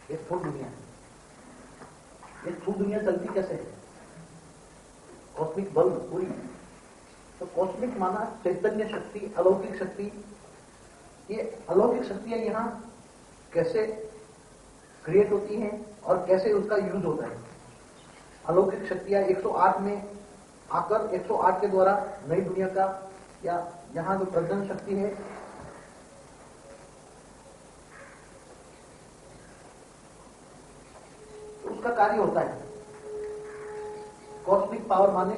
ये स्थूल दुनिया है। ये स्थूल दुनिया चलती कैसे है? कॉस्मिक बल पूरी। तो कॉस्मिक माना चैतन्य शक्ति, अलौकिक शक्ति। ये अलौकिक शक्तियां यहां कैसे क्रिएट होती हैं और कैसे उसका यूज होता है। अलौकिक शक्तियां 108 में आकर 108 के द्वारा नई दुनिया का या यहां जो प्रजनन शक्ति है, तो उसका कार्य होता है। कॉस्मिक पावर माने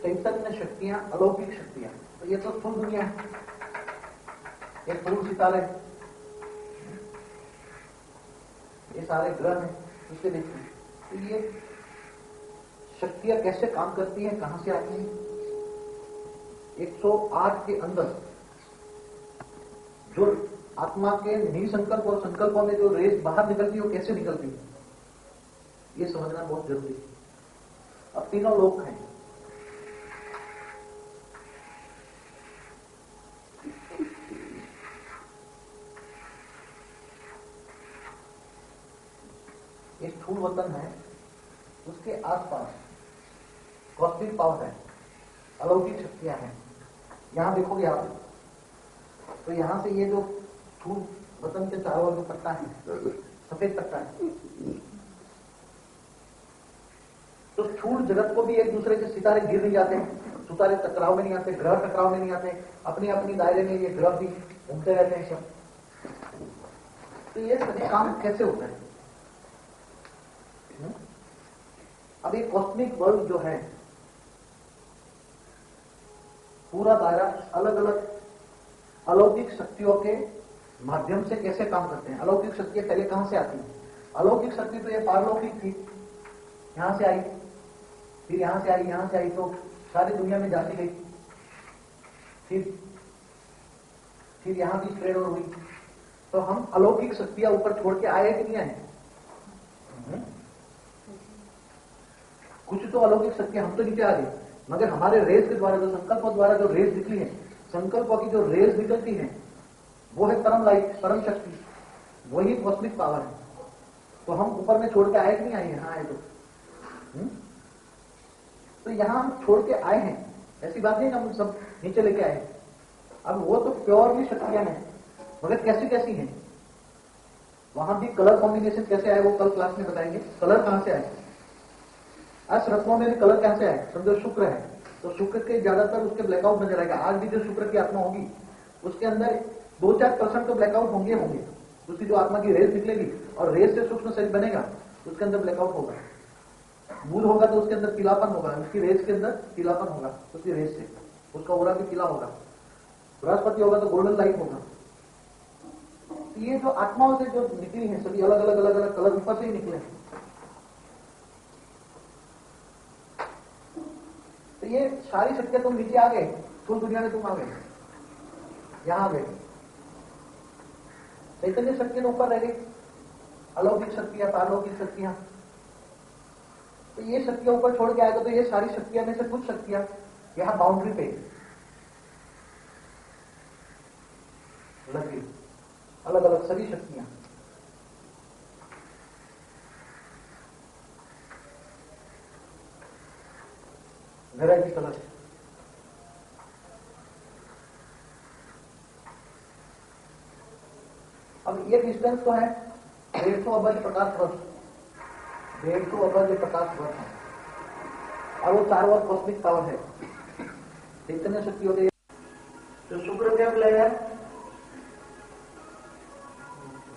चैतन्य शक्तियां, अलौकिक शक्तियां। तो ये तो स्थूल दुनिया है, ये स्थूल सितारे, ये सारे ग्रह हैं, उससे देखते हैं। तो ये शक्तियां कैसे काम करती हैं, कहां से आती हैं? 108 के अंदर जो आत्मा के निसंकल्प और संकल्पों में जो रेस बाहर निकलती है, वो कैसे निकलती है, ये समझना बहुत जरूरी है। अब तीनों लोक हैं। ये स्थूल वतन है, उसके आसपास कॉस्मिक पावर है, अलौकिक शक्तियां हैं। यहां देखोगे आप, तो यहां से ये जो स्थूल वतन के चारों ओर जो पट्टा है, सफेद पट्टा है, तो स्थूल जगत को भी एक दूसरे के सितारे गिर नहीं जाते, सितारे टकराव में नहीं आते, ग्रह टकराव में नहीं आते, अपनी अपनी दायरे में ये ग्रह भी घूमते रहते हैं सब। तो ये सभी काम कैसे होता है? अब ये कॉस्मिक वर्ल्ड जो है, पूरा दायरा अलग अलग अलौकिक शक्तियों के माध्यम से कैसे काम करते हैं। अलौकिक शक्तियां पहले कहां से आती हैं? अलौकिक शक्ति तो ये पारलौकिक थी, यहां से आई, फिर यहां से आई, यहां से आई, तो सारी दुनिया में जाती गई, फिर यहां भी स्प्रेड हुई। तो हम अलौकिक शक्तियां ऊपर छोड़ के आए कि नहीं आए? कुछ तो अलौकिक शक्तियां हम तो नीचे आ गई, मगर हमारे रेस के द्वारा, जो संकल्पों द्वारा जो रेस निकली है, संकल्पों की जो रेस निकलती है, वो है परम लाइट, परम शक्ति, वही कॉस्मिक पावर है। तो हम ऊपर में छोड़ के आए कि नहीं आए? यहां आए तो यहां हम छोड़ के आए हैं, ऐसी बात नहीं हम सब नीचे लेके आए। अब वो तो प्योरली शक्तियां हैं, मगर कैसी कैसी हैं? वहां भी कलर कॉम्बिनेशन कैसे आए, वो कल क्लास में बताएंगे। कलर कहां से आए? आज रत्नों में भी कलर कहां से आए? समझो शुक्र है, तो शुक्र के ज्यादातर उसके ब्लैकआउट नजर आएगा। आज भी जो शुक्र की आत्मा होगी, उसके अंदर 2-4% तो ब्लैकआउट होंगे। उसकी जो आत्मा की रेस निकलेगी और रेस से सूक्ष्म शरीर बनेगा, उसके अंदर ब्लैकआउट होगा। मूल होगा तो उसके अंदर पीलापन होगा, उसकी रेस के अंदर पीलापन होगा, उसकी रेस से उसका ओरा भी पीला होगा। बृहस्पति होगा तो गोल्डन लाइट होगा। ये जो आत्माओं से जो निकली है, सभी अलग अलग अलग अलग कलर ऊपर से ही निकले हैं। तो ये सारी शक्तियां तुम नीचे आ गए, स्थूल दुनिया में तुम आ गए, यहां आ गए। चैतन्य शक्तियां ऊपर रह गई, अलौकिक शक्तियां, पारलौकिक शक्तियां। तो ये शक्तियां ऊपर छोड़ के आएगा, तो ये सारी शक्तियां में से कुछ शक्तियां यहां बाउंड्री पे लग गई, अलग अलग सभी शक्तियां। Variety colour. अब ये डिस्टेंस तो है 150 अब्ज प्रकाश वर्ष, 150 अब्ज प्रकाश वर्ष है, और वो चारों ओर कॉस्मिक पावर है, चैतन्य शक्ति होती है। तो शुक्र क्या मिलेगा?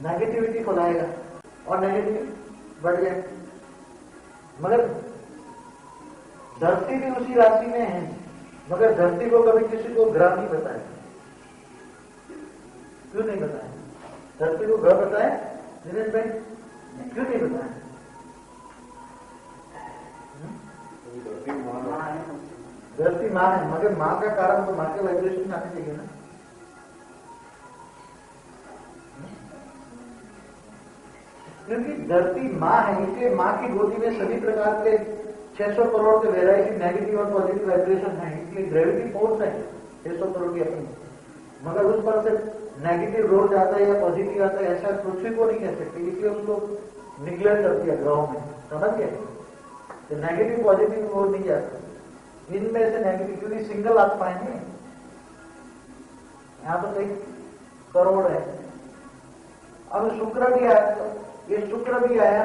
नेगेटिविटी फैलाएगा और नेगेटिव बढ़ जाए। मगर धरती भी उसी राशि में है, मगर धरती को कभी किसी को ग्रह नहीं बताया। क्यों नहीं बताया? धरती को ग्रह बताया दिनेश भाई, क्यों नहीं बताया? धरती मां है, मगर मां का कारण तो मां के वाइब्रेशन में आने चाहिए ना। क्योंकि धरती मां है, इसलिए मां की गोदी में सभी प्रकार के 600 करोड़ के वेराइटी नेगेटिव और पॉजिटिव वाइब्रेशन है, इसलिए ग्रेविटी फोर्स है 600 करोड़ की अपनी। मगर उस पर से नेगेटिव रोल जाता है या पॉजिटिव आता है, ऐसा पृथ्वी को नहीं कह सकते, इसलिए उसको निग्लेक्ट करती है ग्रहों में, समझ गए? तो नेगेटिव पॉजिटिव वो नहीं जाता इनमें से नेगेटिव, क्योंकि सिंगल आत्मा है नहीं, यहां तो कई करोड़ है। अब शुक्र भी आया, तो ये शुक्र भी आया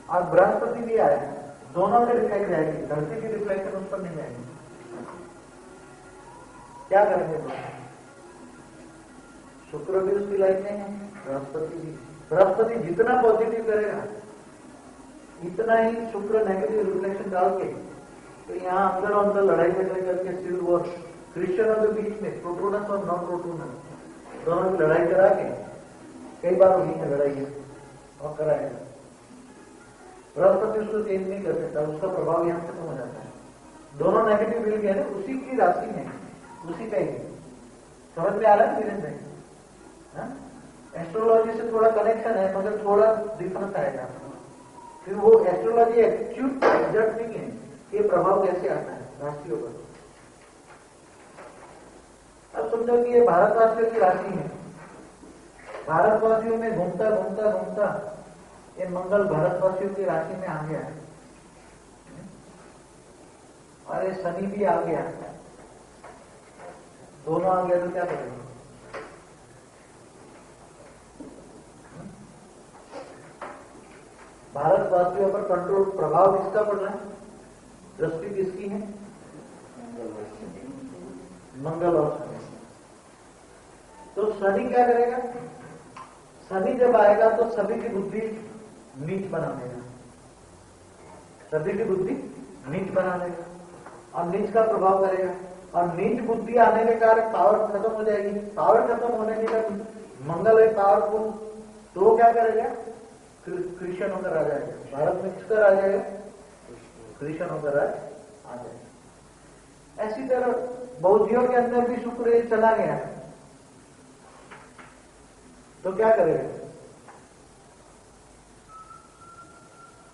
और बृहस्पति भी आया, दोनों में रिफ्लेक्ट जाएगी, धरती की रिफ्लेक्शन उस पर नहीं जाएगी। क्या करेंगे तो? शुक्र भी उसकी लाइफ में है, बृहस्पति भी। बृहस्पति जितना पॉजिटिव करेगा इतना ही शुक्र नेगेटिव रिफ्लेक्शन डाल के, तो यहाँ अंदर अंदर लड़ाई झगड़े करके सिविल वॉर, क्रिश्चियनों के बीच में प्रोटोनस और नॉन प्रोटोनस दोनों की लड़ाई करा के कई बार हुई है लड़ाई और कराएगा। बृहस्पति उसको चेंज नहीं कर सकता, उसका प्रभाव यहाँ खत्म हो जाता है। दोनों नेगेटिव मिल गए ना, उसी की राशि में, उसी का ही। समझ में आ रहा है धीरे धीरे? एस्ट्रोलॉजी से थोड़ा कनेक्शन है मगर थोड़ा डिफरेंस आएगा। फिर वो एस्ट्रोलॉजी एक्यूट एग्जैक्ट नहीं है, ये प्रभाव कैसे आता है राशियों पर। अब समझो कि ये भारतवासियों की राशि है, भारतवासियों में घूमता घूमता घूमता ये मंगल भारतवासियों की राशि में आ गया और ये शनि भी आ गया, दोनों आ गया तो क्या करेंगे? भारतवासियों पर कंट्रोल प्रभाव किसका पड़ रहा है? दृष्टि किसकी है? मंगल और शनि। तो शनि क्या करेगा? शनि जब आएगा तो सभी की बुद्धि नीच बना देगा, सभी की बुद्धि नीच बना देगा और नीच का प्रभाव करेगा। और नीच बुद्धि आने के कारण पावर खत्म हो जाएगी। पावर खत्म होने के कारण मंगल है पावरफुल, तो वो क्या करेगा? क्रिश्चियन होकर आ जाएगा। भारत में किसकर आ जाएगा? क्रिश्चियन होकर आ जाएगा। ऐसी तरह बौद्धियों के अंदर भी शुक्र चला गया तो क्या करेगा?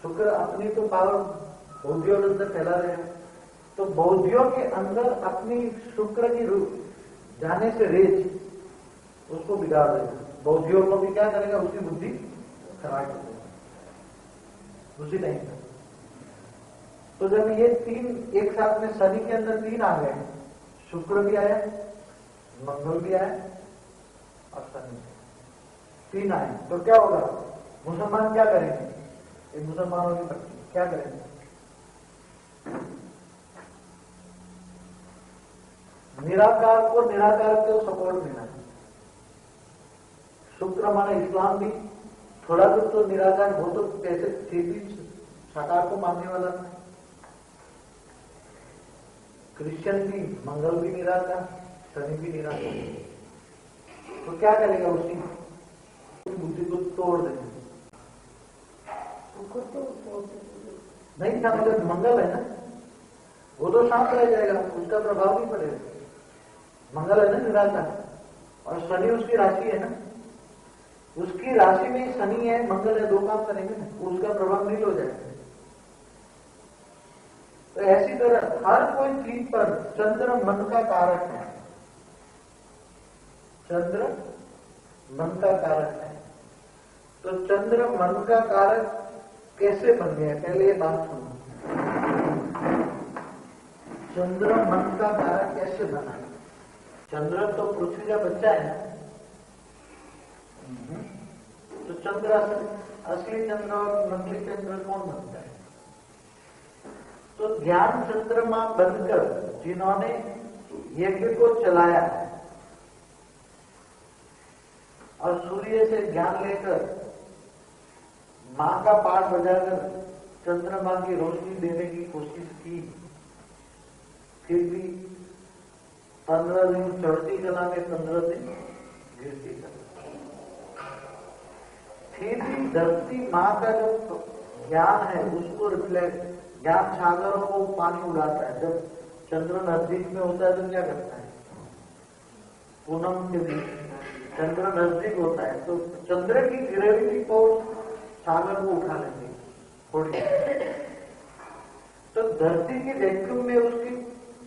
शुक्र अपनी तो पावर बौद्धियों के अंदर फैला रहेगा, तो बौद्धियों के अंदर अपनी शुक्र की जाने से रेज उसको बिगाड़ देगा। बौद्धियों को भी क्या करेगा? उसकी बुद्धि खराब कर देगा उसी टाइम पर। तो जब ये तीन एक साथ में शनि के अंदर तीन आ गए, शुक्र भी आया, मंगल भी आया और शनि तीन आए, तो क्या होगा? मुसलमान क्या करेंगे? ये मुसलमानों की पत्नी क्या करेंगे? निराकार को निराकार को सपोर्ट देना। शुक्र हमारा इस्लाम भी थोड़ा कुछ तो निराकार हो, तो कैसे खेती साकार को मानने वाला था। क्रिश्चियन भी, मंगल भी निराकार, शनि भी निराकार, तो क्या करेगा? उसी बुद्धि को तोड़ देंगे। नहीं था मगर मंगल है ना, वो तो शांत रह जाएगा, उसका प्रभाव नहीं पड़ेगा। मंगल है ना निराकार, और शनि उसकी राशि है ना, उसकी राशि में शनि है मंगल है, दो काम करेंगे ना, उसका प्रभाव नहीं हो जाएगा। तो ऐसी तरह हर कोई चीज पर चंद्र मन का कारक है, चंद्र मन का कारक है। तो चंद्र मन का कारक कैसे बन गया? पहले ये बात सुनो, चंद्र मन का कारक कैसे बना? चंद्र तो पृथ्वी का बच्चा है ना, तो चंद्र असली चंद्र और नकली चंद्र कौन बनता है? तो ध्यान चंद्रमा बनकर जिन्होंने यज्ञ को चलाया और सूर्य से ज्ञान लेकर मां का पाठ बजाकर चंद्रमा की रोशनी देने की कोशिश की, फिर भी 15 दिन चढ़ती कला में 15 दिन गिरती कला, फिर भी धरती मां का जो ज्ञान है उसको रिफ्लेक्ट, ज्ञान सागरों को पानी उड़ाता है। जब चंद्र नजदीक में होता है तो क्या करता है? पूनम के दिन चंद्र नजदीक होता है तो चंद्र की ग्रेविटी को सागर को उठा लेंगे थोड़ी, तो धरती की वैक्यूम में उसकी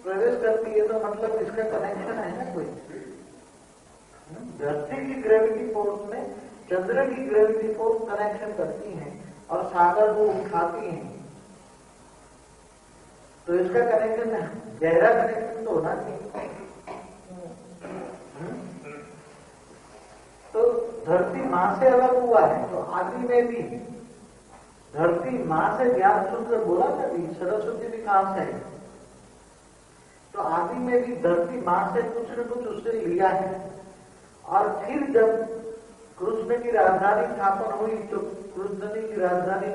प्रवेश करती है, तो मतलब इसका कनेक्शन है ना कोई। धरती की ग्रेविटी फोर्स में चंद्र की ग्रेविटी फोर्स कनेक्शन करती है, और सागर वो उठाती हैं, तो इसका कनेक्शन गहरा कनेक्शन तो होना चाहिए। तो धरती मां से अलग हुआ है, तो आदि में भी धरती मां से ज्ञान सूत्र बोला था भी, सरस्वती भी कहां से है, तो आदि में भी धरती मां से कुछ न कुछ उससे लिया है। और फिर जब कृष्ण की राजधानी स्थापन हुई तो कृष्ण की राजधानी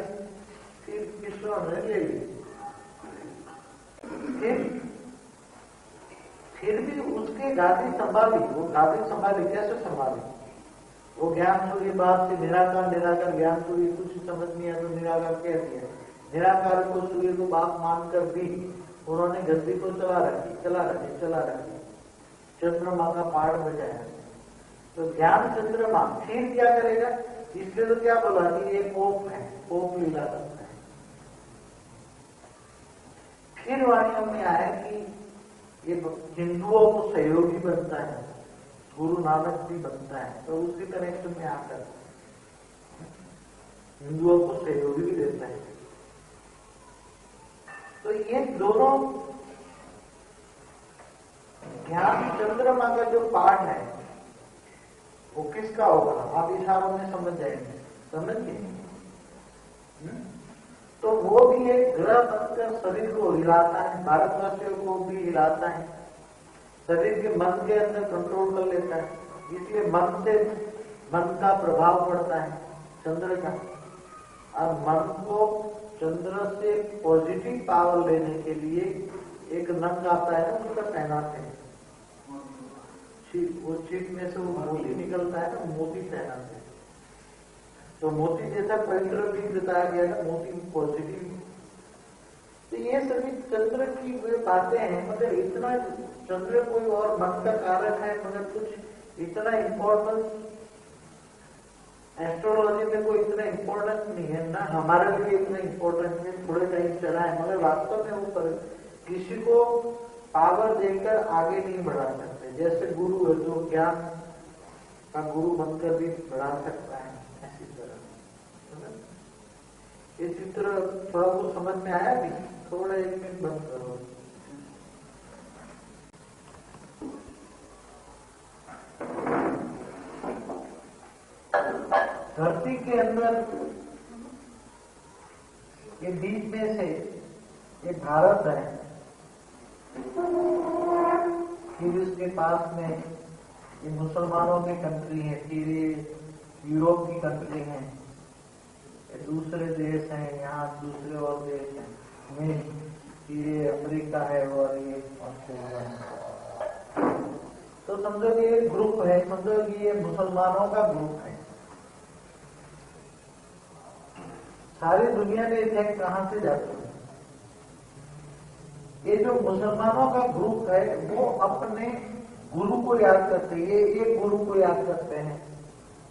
फिर कृष्ण ने ले ली। फिर भी उसकी गादी संभाली, वो गादी संभाली, कैसे संभाली? वो ज्ञान सूर्य बात से निराकार निराकार ज्ञान सूर्य कुछ समझ नहीं आया तो निराकार कह दिया। निराकार को सूर्य को बाप मानकर भी उन्होंने गद्दी को चला रखी, चंद्रमा का पाठ बजाया। तो ज्ञान चंद्रमा फिर क्या करेगा? इसलिए तो क्या बोला कि ये पोप है, पोप लीला करता है। फिर वाणियों में आया कि ये हिंदुओं को सहयोगी बनता है, गुरु नानक भी बनता है, तो उसी कनेक्शन में आकर हिंदुओं को सहयोगी भी देता है। तो ये दोनों ज्ञान चंद्रमा का जो पाठ है वो किसका होगा? आप इशारों में समझ जाएंगे, समझ गए? तो वो भी एक ग्रह बनकर शरीर को हिलाता है, भारतवासियों को भी हिलाता है, शरीर के मन के अंदर कंट्रोल कर लेता है। इसलिए मन से मन का प्रभाव पड़ता है चंद्र का, और मन को चंद्र से पॉजिटिव पावर लेने के लिए एक नंग आता है ना, उसका पहनाते हैं। वो चिप में से वो मोती निकलता है ना, मोती पहनाते हैं। तो मोती जैसा पवित्र भी बताया गया ना, मोती पॉजिटिव। तो ये सभी चंद्र की वे बातें हैं, मगर इतना चंद्र कोई और मन का कारक है, मगर कुछ इतना इम्पोर्टेंस एस्ट्रोलॉजी में कोई इतना इम्पोर्टेंस नहीं है ना, हमारे लिए इतना इम्पोर्टेंस है, थोड़े टाइम चला है, मगर वास्तव में वो किसी को पावर देकर आगे नहीं बढ़ा सकते। जैसे गुरु है जो ज्ञान का गुरु बनकर भी बढ़ा सकता है, ऐसी तरह ये चित्र थोड़ा कुछ समझ में आया भी? थोड़ा एक मिनट बंद करो। धरती के अंदर ये बीच में से ये भारत है, फिर इसके पास में ये मुसलमानों की कंट्री है, फिर ये यूरोप की कंट्री है, ये दूसरे देश हैं, यहाँ दूसरे और देश हैं, फिर ये अमेरिका है और ये ऑस्ट्रेलिया है। तो समझो कि ये ग्रुप है, समझो कि ये मुसलमानों का ग्रुप है। सारी दुनिया में इफेक्ट कहां से जाते हैं? ये जो मुसलमानों का ग्रुप है वो अपने गुरु को याद करते हैं, ये एक गुरु को याद करते हैं,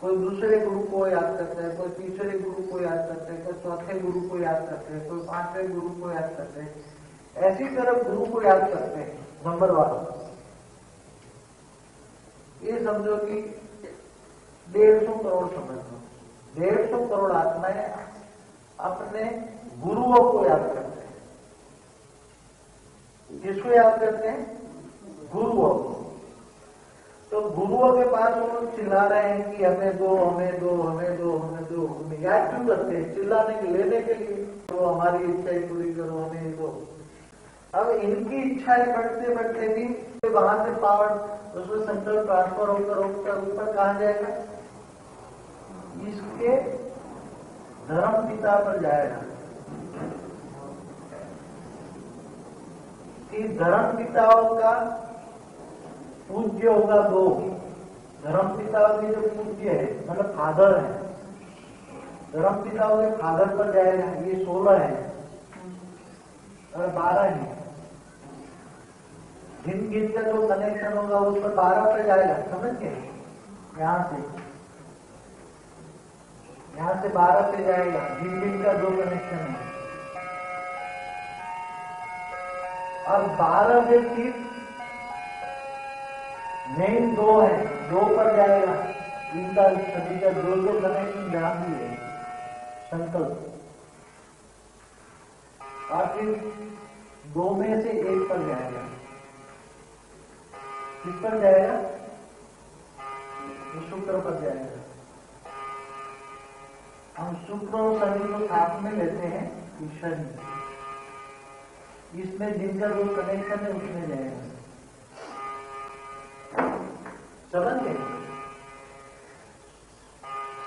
कोई दूसरे गुरु को याद करते हैं, कोई तीसरे गुरु को याद करते हैं, कोई चौथे गुरु को याद करते हैं, कोई पांचवें गुरु को याद करते हैं। ऐसी तरह गुरु को याद करते हैं नंबर वालों। ये समझो कि 150 करोड़ समझ लो, 150 करोड़ आत्माएं अपने गुरुओं को याद करते हैं। किसको याद करते हैं? गुरुओं को। तो गुरुओं के पास वो लोग चिल्ला रहे हैं कि हमें दो, हमें दो, हमें दो, हमें दो। याद क्यों करते हैं? चिल्लाने के, लेने के लिए। तो हमारी इच्छाएं पूरी करो, हमें दो। अब इनकी इच्छाएं बढ़ते बढ़ते भी वहां से पावर उसमें सेंट्रल ट्रांसफर होकर ऊपर कहां जाएगा? इसके धर्म पिता पर जाएगा। कि धर्म पिताओं का पूज्य होगा दो। धर्म पिताओं के जो पूज्य है मतलब फादर है, धर्म पिताओं के फादर पर जाएगा। ये 16 है और 12 है। गिन गिन का जो कनेक्शन होगा उस पर 12 पर जाएगा। समझ गए? यहाँ से 12 पे जाएगा। गिन गिन का 2 कनेक्शन है और 12 से फिर मेन 2 है, 2 पर जाएगा। इनका सभी का 2 कनेक्शन ध्यान दिए। संकल्प, और फिर दो में से एक पर जाएगा। किस पर जाएगा? शुक्र पर जाएगा। हम शुक्र और शनि को साथ में लेते हैं कि शनि, इसमें जिनका जो कनेक्शन है उसमें जाएगा। समझ गए?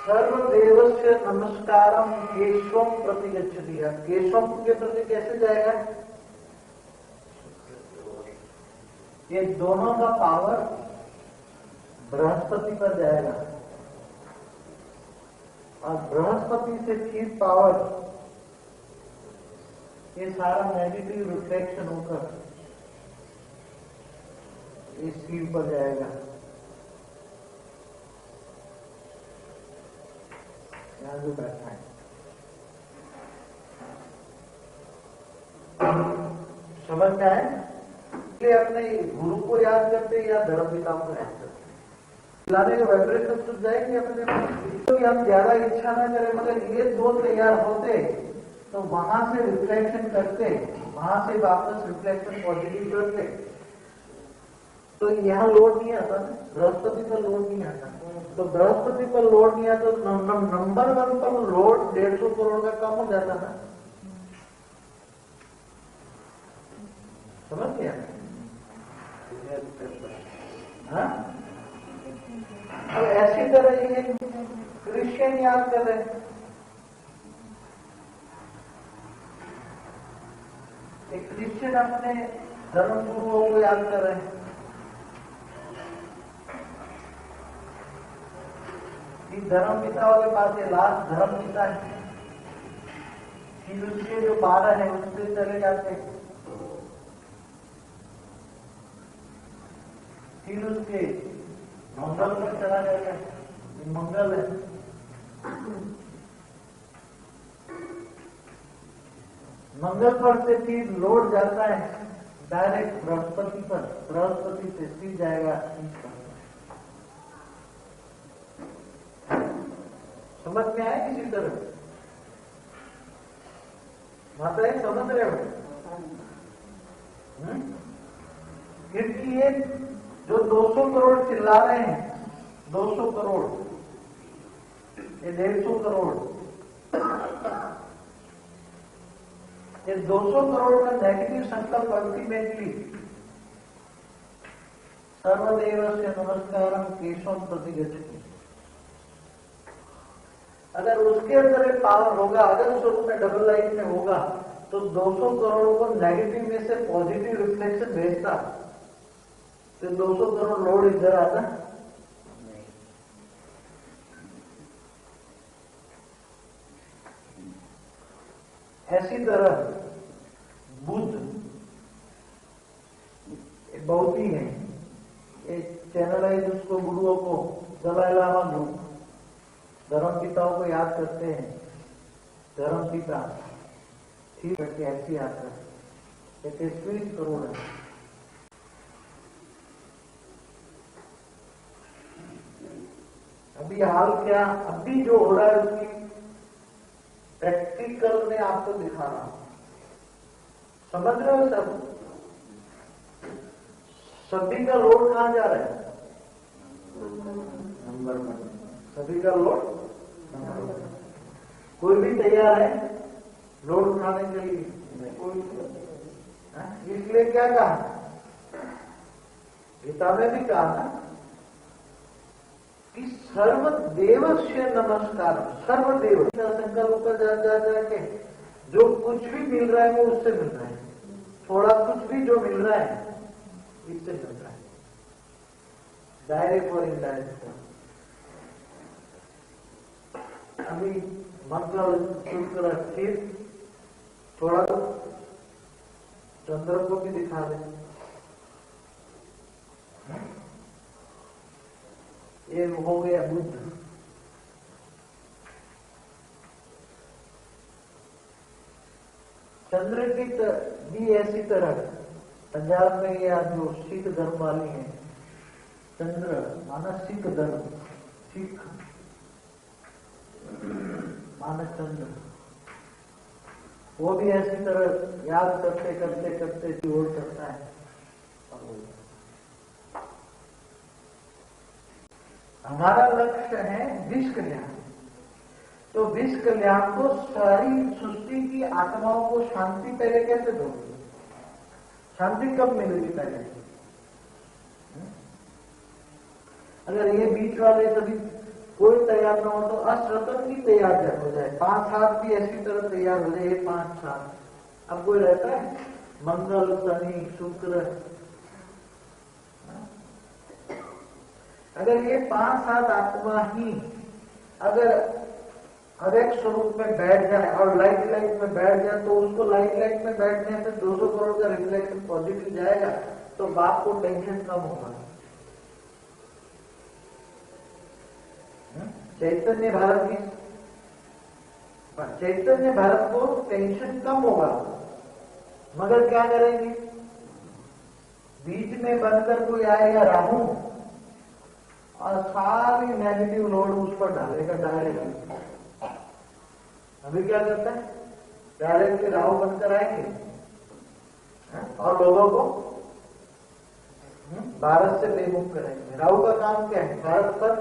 सर्वदेवस्य नमस्कारम केशवम प्रति गच्छति। केशवम के प्रति कैसे जाएगा? ये दोनों का पावर बृहस्पति पर जाएगा, और बृहस्पति से फिर पावर, ये सारा नेगेटिव रिफ्लेक्शन होकर इस शिव पर जाएगा। यहां जो बैठा है समझ में आए? इसलिए अपने गुरु को याद करते या धर्म पिताओं को याद करते, लाने के वाइब्रेशन सुन जाएंगे अपने। तो हम ज्यादा इच्छा ना करें, मगर ये दो तैयार होते तो वहां से रिफ्लेक्शन करते, वहां से वापस रिफ्लेक्शन पॉजिटिव करते, तो यहाँ लोड नहीं आता ना, बृहस्पति पर लोड नहीं आता। तो बृहस्पति पर लोड नहीं आता तो नंबर 1 पर लोड 150 करोड़ का कम हो जाता ना। समझ गया? हाँ, अब ऐसी तरह ये क्रिश्चियन याद कर रहे हैं, एक क्रिश्चियन अपने धर्म गुरुओं को याद कर रहे हैं कि धर्म पिताओं के पास ये लास्ट धर्म पिता है, फिर उसके जो 12 है उससे चले जाते हैं, फिर उसके मंगल पर चला जाता है। मंगल है, मंगल पर से फिर लोड जाता है डायरेक्ट बृहस्पति पर, बृहस्पति से फिर जाएगा ईश पर। समझ में आया किसी तरह? माताएं समझ रहे हो? क्योंकि ये जो 200 करोड़ चिल्ला रहे हैं, 200 करोड़, ये 150 करोड़, ये 200 करोड़ का नेगेटिव संकल्प अल्टीमेटली सर्वदेवस्य नमस्कारम केशवम प्रति गच्छति। अगर उसके अंदर एक पावर होगा, अगर स्वरूप में डबल लाइन में होगा, तो 200 करोड़ को नेगेटिव में से पॉजिटिव रिफ्लेक्शन भेजता, तो 200 करोड़ लोड इधर आता नहीं। ऐसी तरह बुद्ध बहुत ही है, एक चैनलाइज उसको गुरुओं को, दलाई लामा गुरु धर्म पिताओं को याद करते हैं, धर्म पिता ठीक करके ऐसी याद करते, 21 करोड़ है। अभी हाल क्या, अभी जो हो रहा है उसकी प्रैक्टिकल में आपको दिखा रहा हूं। समझ रहे हो सब? सभी का लोड कहां जा रहा है? नंबर 1। सभी का लोड नंबर 1। कोई भी तैयार है लोड उठाने के लिए? कोई। इसलिए क्या कहा? गीता में भी कहा ना कि सर्वदेवस्य नमस्कार, सर्वदेव का संकल्प ऊपर जा जाके जो कुछ भी मिल रहा है वो उससे मिल रहा है, थोड़ा कुछ भी जो मिल रहा है इससे मिल रहा है, डायरेक्ट और इनडायरेक्ट। अभी मंगल शुक्र फिर थोड़ा चंद्र को भी दिखा दें। ये हो गया बुद्ध। चंद्र की भी ऐसी तरह पंजाब में या जो सिख धर्म वाली है, चंद्र माना सिख धर्म, सिख आनंद, वो भी ऐसी तरह याद करते करते करते जोड़ करता है। हमारा लक्ष्य है विश्व कल्याण। तो विश्व कल्याण को सारी सृष्टि की आत्माओं को शांति पहले कैसे दोगे? शांति कब मिलेगी पहले? अगर ये बीच वाले सभी कोई तैयार ना हो तो अश्रतन भी तैयार हो जाए, 5 हाथ भी ऐसी तरह तैयार हो जाए, 5 हाथ। अब कोई रहता है मंगल शनि शुक्र, अगर ये 5 हाथ आत्मा ही अगर हरेक स्वरूप में बैठ जाए और लाइट लाइट में बैठ जाए तो उसको लाइट लाइट में बैठने से 200 करोड़ का रिफ्लेक्शन पॉजिटिव जाएगा तो बाप को टेंशन कम होगा। चैतन्य भारत को टेंशन कम होगा, मगर क्या करेंगे? बीच में बनकर कोई आएगा राहु और सारी नेगेटिव लोड उस पर डालेगा डायरेक्ट। अभी क्या करता है? डायरेक्ट राहु बनकर आएंगे और लोगों को भारत से बेमुख करेंगे। राहु का काम क्या है? भारत पर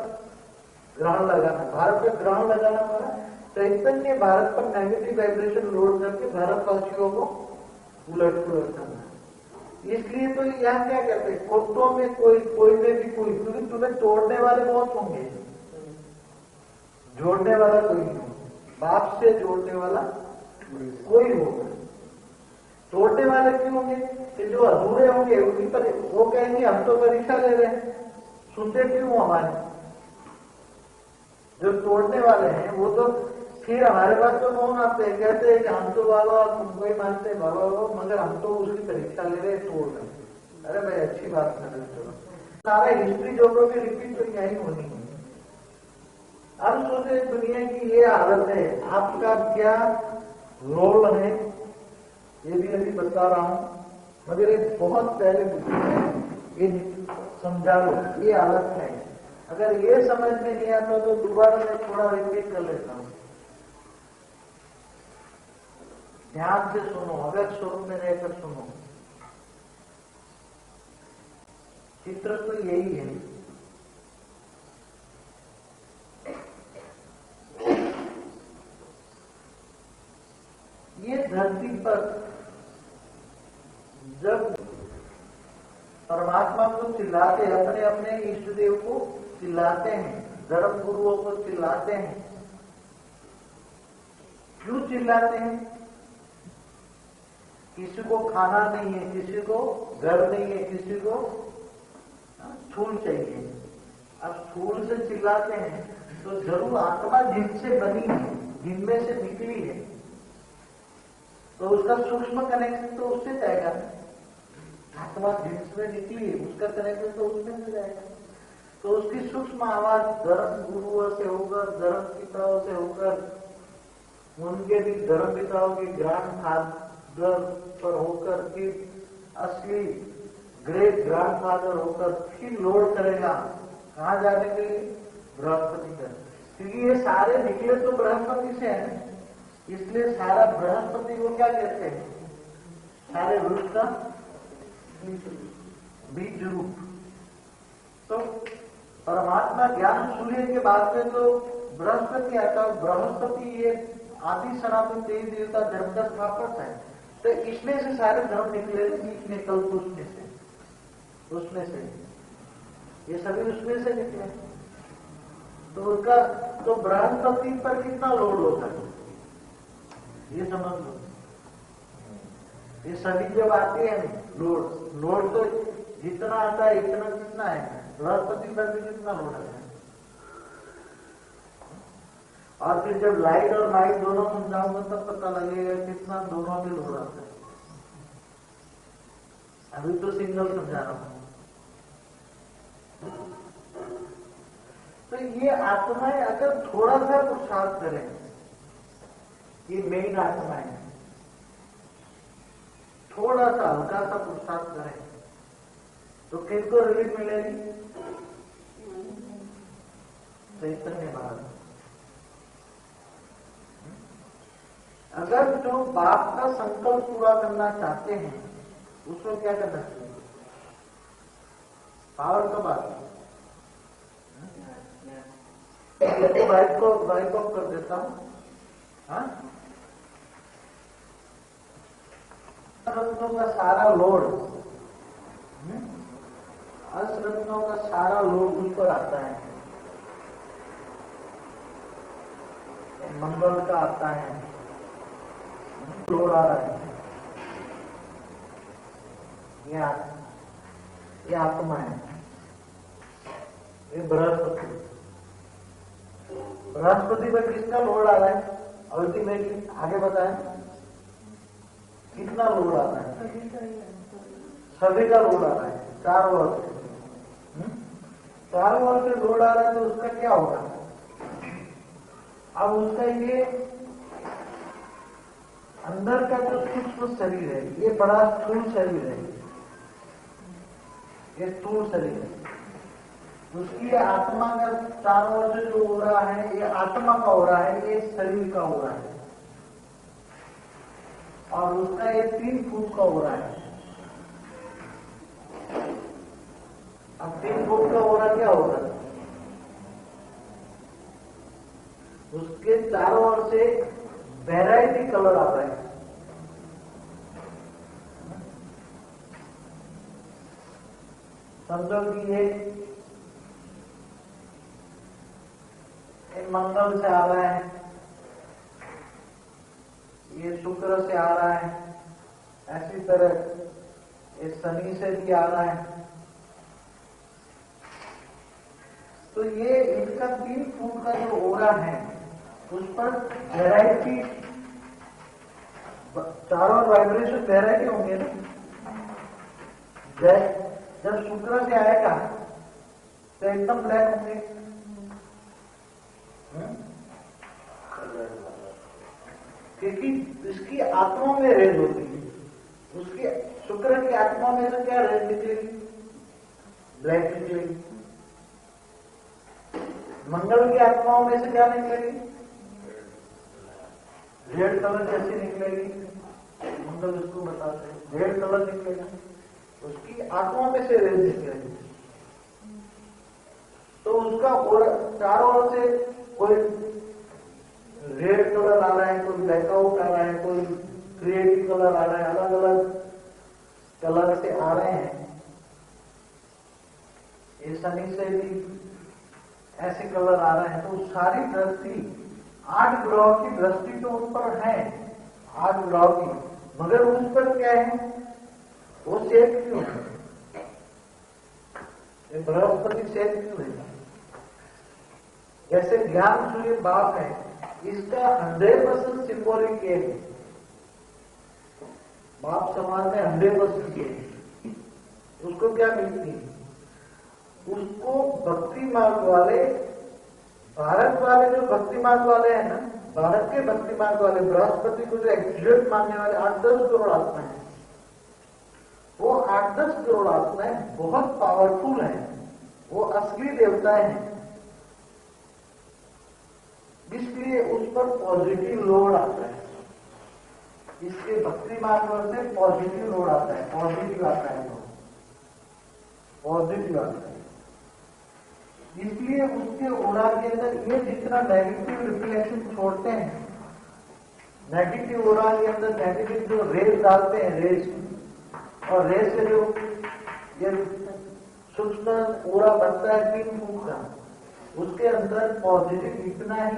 ग्रहण लगाना। भारत पे ग्रहण लगाना पड़ा, चैतन्य भारत पर नेगेटिव वाइब्रेशन लोड करके भारतवासियों को उलट पुलट करना। इसलिए तो यहाँ क्या कहते हैं, फोटो में कोई में भी कोई, क्योंकि तुम्हें तोड़ने वाले बहुत होंगे, जोड़ने वाला कोई नहीं होगा। बाप से जोड़ने वाला कोई होगा, तोड़ने वाले क्यों होंगे? कि जो अधूरे होंगे उन्हीं पर वो कहेंगे हम तो परीक्षा ले रहे हैं, सुनते क्यों हमारे? जो तोड़ने वाले हैं वो तो फिर हमारे पास तो कौन आते हैं, कहते हैं कि हम तो बाबा तुमको ही मानते हैं बाबा, मगर हम तो उसकी परीक्षा ले रहे तोड़ रहे। अरे भाई अच्छी बात कर रहे हो, सारा हिस्ट्री जोड़ोगे रिपीट तो यही होनी है। अब सोचे दुनिया की ये हालत है, आपका क्या रोल है ये भी अभी बता रहा हूं, मगर ये बहुत पहले ये समझा लो ये हालत है। अगर ये समझ में नहीं आता तो दोबारा मैं थोड़ा रिपीट कर लेता हूं, ध्यान से सुनो, अगर स्वरूप में रहकर सुनो। चित्र तो यही है, ये धरती पर जब परमात्मा को चिल्लाते, अपने अपने इष्ट देव को चिल्लाते हैं, धर्म गुरुओं को चिल्लाते हैं, क्यों चिल्लाते हैं? किसी को खाना नहीं है, किसी को घर नहीं है, किसी को स्थूल चाहिए। अब स्थूल से चिल्लाते हैं तो जरूर आत्मा जिनसे बनी है, जिनमें से निकली है, तो उसका सूक्ष्म कनेक्शन तो उससे जाएगा। आत्मा जिनसे निकली है उसका कनेक्शन तो उसमें से जाएगा, तो उसकी सूक्ष्म आवाज धर्म गुरुओं से होगा, धर्म पिताओं से होकर, उनके भी धर्म पिताओं के ग्रांड फादर पर होकर, फिर असली ग्रेट ग्रांड फादर होकर फिर लोड करेगा कहां जाने के लिए? बृहस्पति का, क्योंकि ये सारे निकले तो बृहस्पति से है, इसलिए सारा बृहस्पति को क्या कहते हैं? सारे वृक्ष का बीज रूप। तो परमात्मा ज्ञान सूर्य के बाद में तो बृहस्पति आता, बृहस्पति ये आदि सनातन देवी देवता धर्म का स्थापक है, तो इसमें से सारे धर्म निकले, बीच में कल्प उसमें से ये सभी उसमें से निकले। तो उनका तो बृहस्पति पर कितना लोड होता है ये समझ लो। ये सभी जब आते हैं लोड तो जितना आता है इतना कितना है, बृहस्पति पर भी कितना लोड आता है। और फिर जब लाइट और नाइट दोनों समझाऊंगा तब पता लगेगा कितना दोनों में लोड आता है। अभी तो सिंगल समझा रहा हूं। तो ये आत्माएं अगर थोड़ा सा पुरुषार्थ करें, ये मेन आत्मा है, थोड़ा सा हल्का सा पुरुषार्थ करें तो किसको रिलीफ मिलेगी? चैतन्य भारत। अगर जो बाप का संकल्प पूरा करना चाहते हैं उसमें क्या करना चाहिए? पावर कब आती है? तो बाइक ऑफ कर देता हूं। हाँ, रत्नों का सारा लोड, रत्नों का सारा लोड उन पर आता है। मंगल का आता है, लोड आ रहा है। ये आत्मा है, ये बृहस्पति पर किसका लोड आ रहा है? अल्टीमेटली आगे बताएं कितना लोड आ रहा है? सभी का लोड आ रहा है, चारों ओर से। चारों ओर से लोड आ रहा है तो उसका क्या होगा? अब उसका ये अंदर का जो सूक्ष्म शरीर है, ये बड़ा स्थूल शरीर है, ये स्थूल शरीर है। उसकी आत्मा का चारों ओर से जो हो रहा है, ये आत्मा का हो रहा है, ये शरीर का हो रहा है। और उसका ये 3 फुट का हो रहा है। अब 3 फुट का हो रहा क्या होगा? उसके चारों ओर से वैरायटी कलर आता है। समझो कि ये मंगल से आ रहा है, ये शुक्र से आ रहा है, ऐसी तरह ये शनि से भी आ रहा है। तो ये इसका 3 फुट का जो ओरा है उस पर वैरायटी, चारों वाइब्रेशन वैरायटी होंगे ना। जब शुक्र से आएगा तो एकदम ब्लैक होंगे, क्योंकि इसकी आत्मा में रेज होती है। उसकी शुक्र की आत्मा में से क्या रेज निकलेगी? ब्लैक निकलेगी। मंगल की आत्माओं में से क्या निकलेगी? रेड कलर जैसी निकलेगी। मंगल उसको बताते हैं, रेड कलर निकलेगा। उसकी आत्मा में से रेज निकलेगी। तो उसका चारों ओर से कोई रेड कलर आ रहा है, कोई ब्लैकआउट आ रहा है, कोई क्रिएटिव कलर आ रहा है, अलग अलग कलर से आ रहे हैं। ये शनि से भी ऐसे कलर आ रहे हैं। तो सारी दृष्टि 8 ग्रह की दृष्टि तो उन पर है, 8 ग्रह की, मगर उस पर क्या है? वो सेफ क्यों है? बृहस्पति सेफ क्यों है? जैसे ज्ञान सूर्य बाप है, इसका 100% सिंबॉलिक है। बाप समाज में 100% है। उसको क्या मिलती है? उसको भक्ति मार्ग वाले, भारत वाले जो भक्ति मार्ग वाले हैं ना, भारत के भक्ति मार्ग वाले बृहस्पति को जो एग्जैक्ट मानने वाले 8-10 करोड़ आत्मा है, वो 8-10 करोड़ आत्माएं बहुत पावरफुल है। वो असली देवताएं हैं, इसलिए उस पर पॉजिटिव लोड आता है। इसके भक्ति मार्ग से पॉजिटिव लोड आता है, पॉजिटिव आता है, पॉजिटिव आता है। इसलिए उसके ओरा के अंदर ये जितना नेगेटिव रिफ्लेक्शन छोड़ते हैं, नेगेटिव ओरा के अंदर नेगेटिव जो रेस डालते हैं, रेस, और रेस से जो ये सूक्ष्म ओरा बनता है 3 फुट का, उसके अंदर पॉजिटिव इतना ही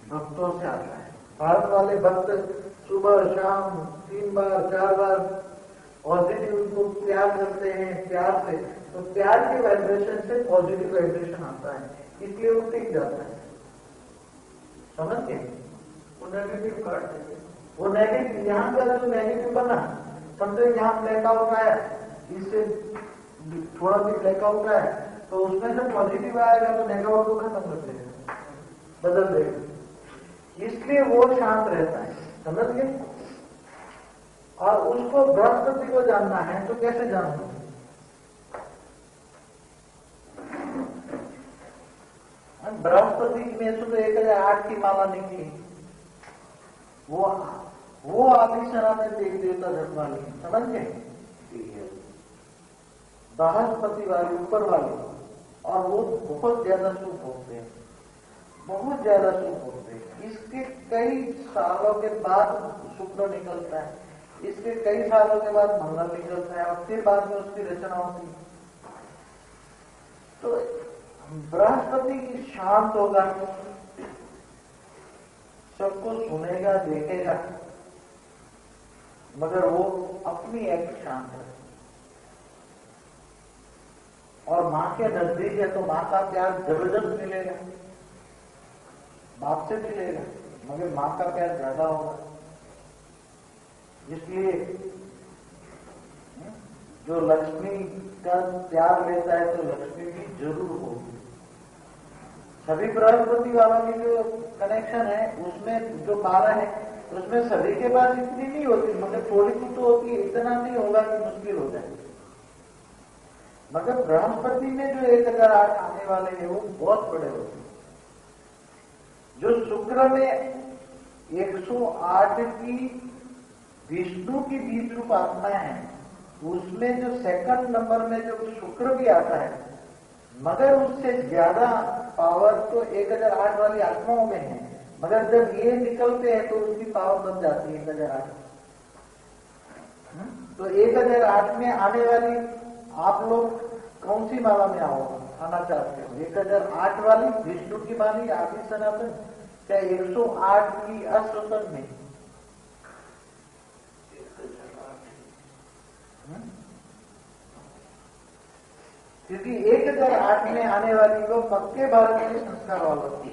भक्तों से आता है। भारत वाले भक्त सुबह शाम 3 बार 4 बार पॉजिटिव उनको प्यार करते हैं, प्यार से, तो प्यार के वाइब्रेशन से पॉजिटिव वाइब्रेशन आता है, इसलिए वो टिक जाता है। समझ गए? वो नेगेटिव काट देंगे, वो नेगेटिव यहां का जो नेगेटिव बना, समझे यहां ब्लैकआउट आया, इससे थोड़ा भी ब्लैकआउट आया, तो उसमें से पॉजिटिव आएगा तो नेगेटिव को खत्म कर देगा, बदल देगा। इसलिए वो शांत रहता है। समझ गए? और उसको बृहस्पति को जानना है तो कैसे जानना? बृहस्पति में से तो 1008 की माला निकली, वो आदि सनातन देवी देवता धर्म वाली है, समझ गए? बृहस्पति वाली ऊपर वाली, और वो बहुत ज्यादा शुभ होते हैं, बहुत ज्यादा शुभ होते हैं। इसके कई सालों के बाद शुक्र निकलता है, इसके कई सालों के बाद मंगल निकलता है, और फिर बाद में उसकी रचना होती है। तो बृहस्पति की शांत होगा, सबको सुनेगा देखेगा, मगर वो अपनी एक शांत है। और मां के नजदीक है तो मां का प्यार जबरदस्त मिलेगा, बाप से मिलेगा, मगर मां का प्यार ज्यादा होगा। इसलिए जो लक्ष्मी का प्यार लेता है तो लक्ष्मी भी जरूर होगी। सभी बृहस्पति वालों की जो कनेक्शन है उसमें जो 12 है उसमें सभी के पास इतनी नहीं होती, मगर थोड़ी सी तो होती है, इतना नहीं होगा कि मुश्किल हो जाए। मगर बृहस्पति में जो 1008 आने वाले हैं वो बहुत बड़े होते हैं। जो शुक्र में 108 की विष्णु की बीज रूप आत्मा है, उसमें जो सेकंड नंबर में जो शुक्र भी आता है, मगर उससे ज्यादा पावर तो 1008 वाली आत्माओं में है। मगर जब ये निकलते हैं तो उसकी पावर बन जाती है 1008। तो 1008 में आने वाली आप लोग कौन सी माला में आना चाहते हो? 1008 वाली विष्णु की माली आदि सनातन, क्या 108 की अश्वतन में? क्योंकि 1008 में आने वाली लोग पक्के भारत के संस्कार वालों की,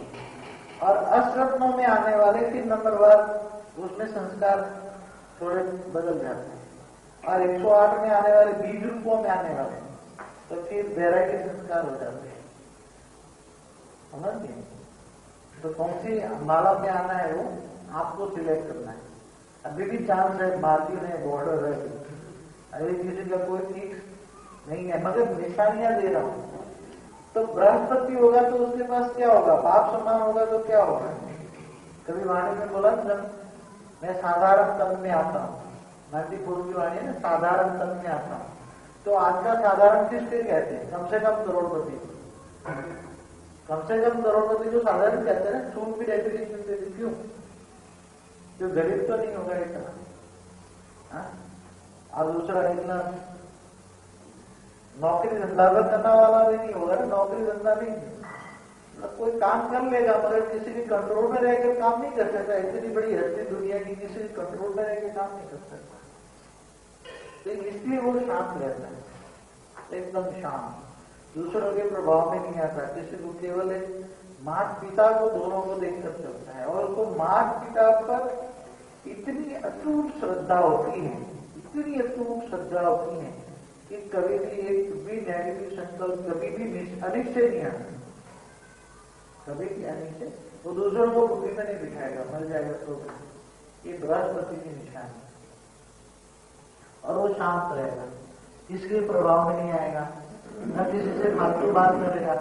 और अश्रत्नों में आने वाले 3 नंबर बाद उसमें संस्कार थोड़े बदल जाते हैं, और 108 में आने वाले बीज रूपों में आने वाले तो फिर वैराग्य संस्कार हो जाते हैं। समझ गए? तो कौन सी माला में आना है वो आपको सिलेक्ट करना है। अभी भी चांस है, मार्जिन है, बॉर्डर है, अभी किसी का कोई फिक्स नहीं है, मगर निशानियां दे रहा हूं। तो बृहस्पति होगा तो उसके पास क्या होगा? पाप समान होगा तो क्या होगा? कभी वाणी में बोला जब मैं साधारण तन में आता हूँ, 94 की वाणी है ना, साधारण तन में आता हूँ। तो आज का साधारण किसके कहते हैं? कम से कम करोड़पति। कम से कम करोड़पति जो साधारण कहते हैं ना, छूट भी डेफिनेशन देते। क्यों? जो गरीब तो नहीं होगा इतना, और दूसरा इतना नौकरी धंधा करने वाला भी नहीं होगा ना, नौकरी धंधा नहीं, मतलब कोई काम कर लेगा मगर किसी भी कंट्रोल में रहकर काम नहीं कर सकता। इतनी बड़ी हस्ती दुनिया की किसी भी कंट्रोल में रहकर काम नहीं कर सकता, तो इसलिए वो शांत रहता है, एकदम शांत, दूसरों के प्रभाव में नहीं आता। किसी को केवल एक माता पिता को, दोनों को देखकर चलता है, और उसको माता पिता पर इतनी अटूट श्रद्धा होती है, इतनी अटूट श्रद्धा होती है कि कभी भी एक भी नेगेटिव संकल्प, कभी भी अनिश्चय नहीं आता, कभी भी अनिश्चय। वो दूसरों को बुद्धि में नहीं बिठाएगा, मर जाएगा तो। ये बृहस्पति की निशानी, और वो शांत रहेगा, किसके प्रभाव में नहीं आएगा, न किसी से फालतू बात करेगा,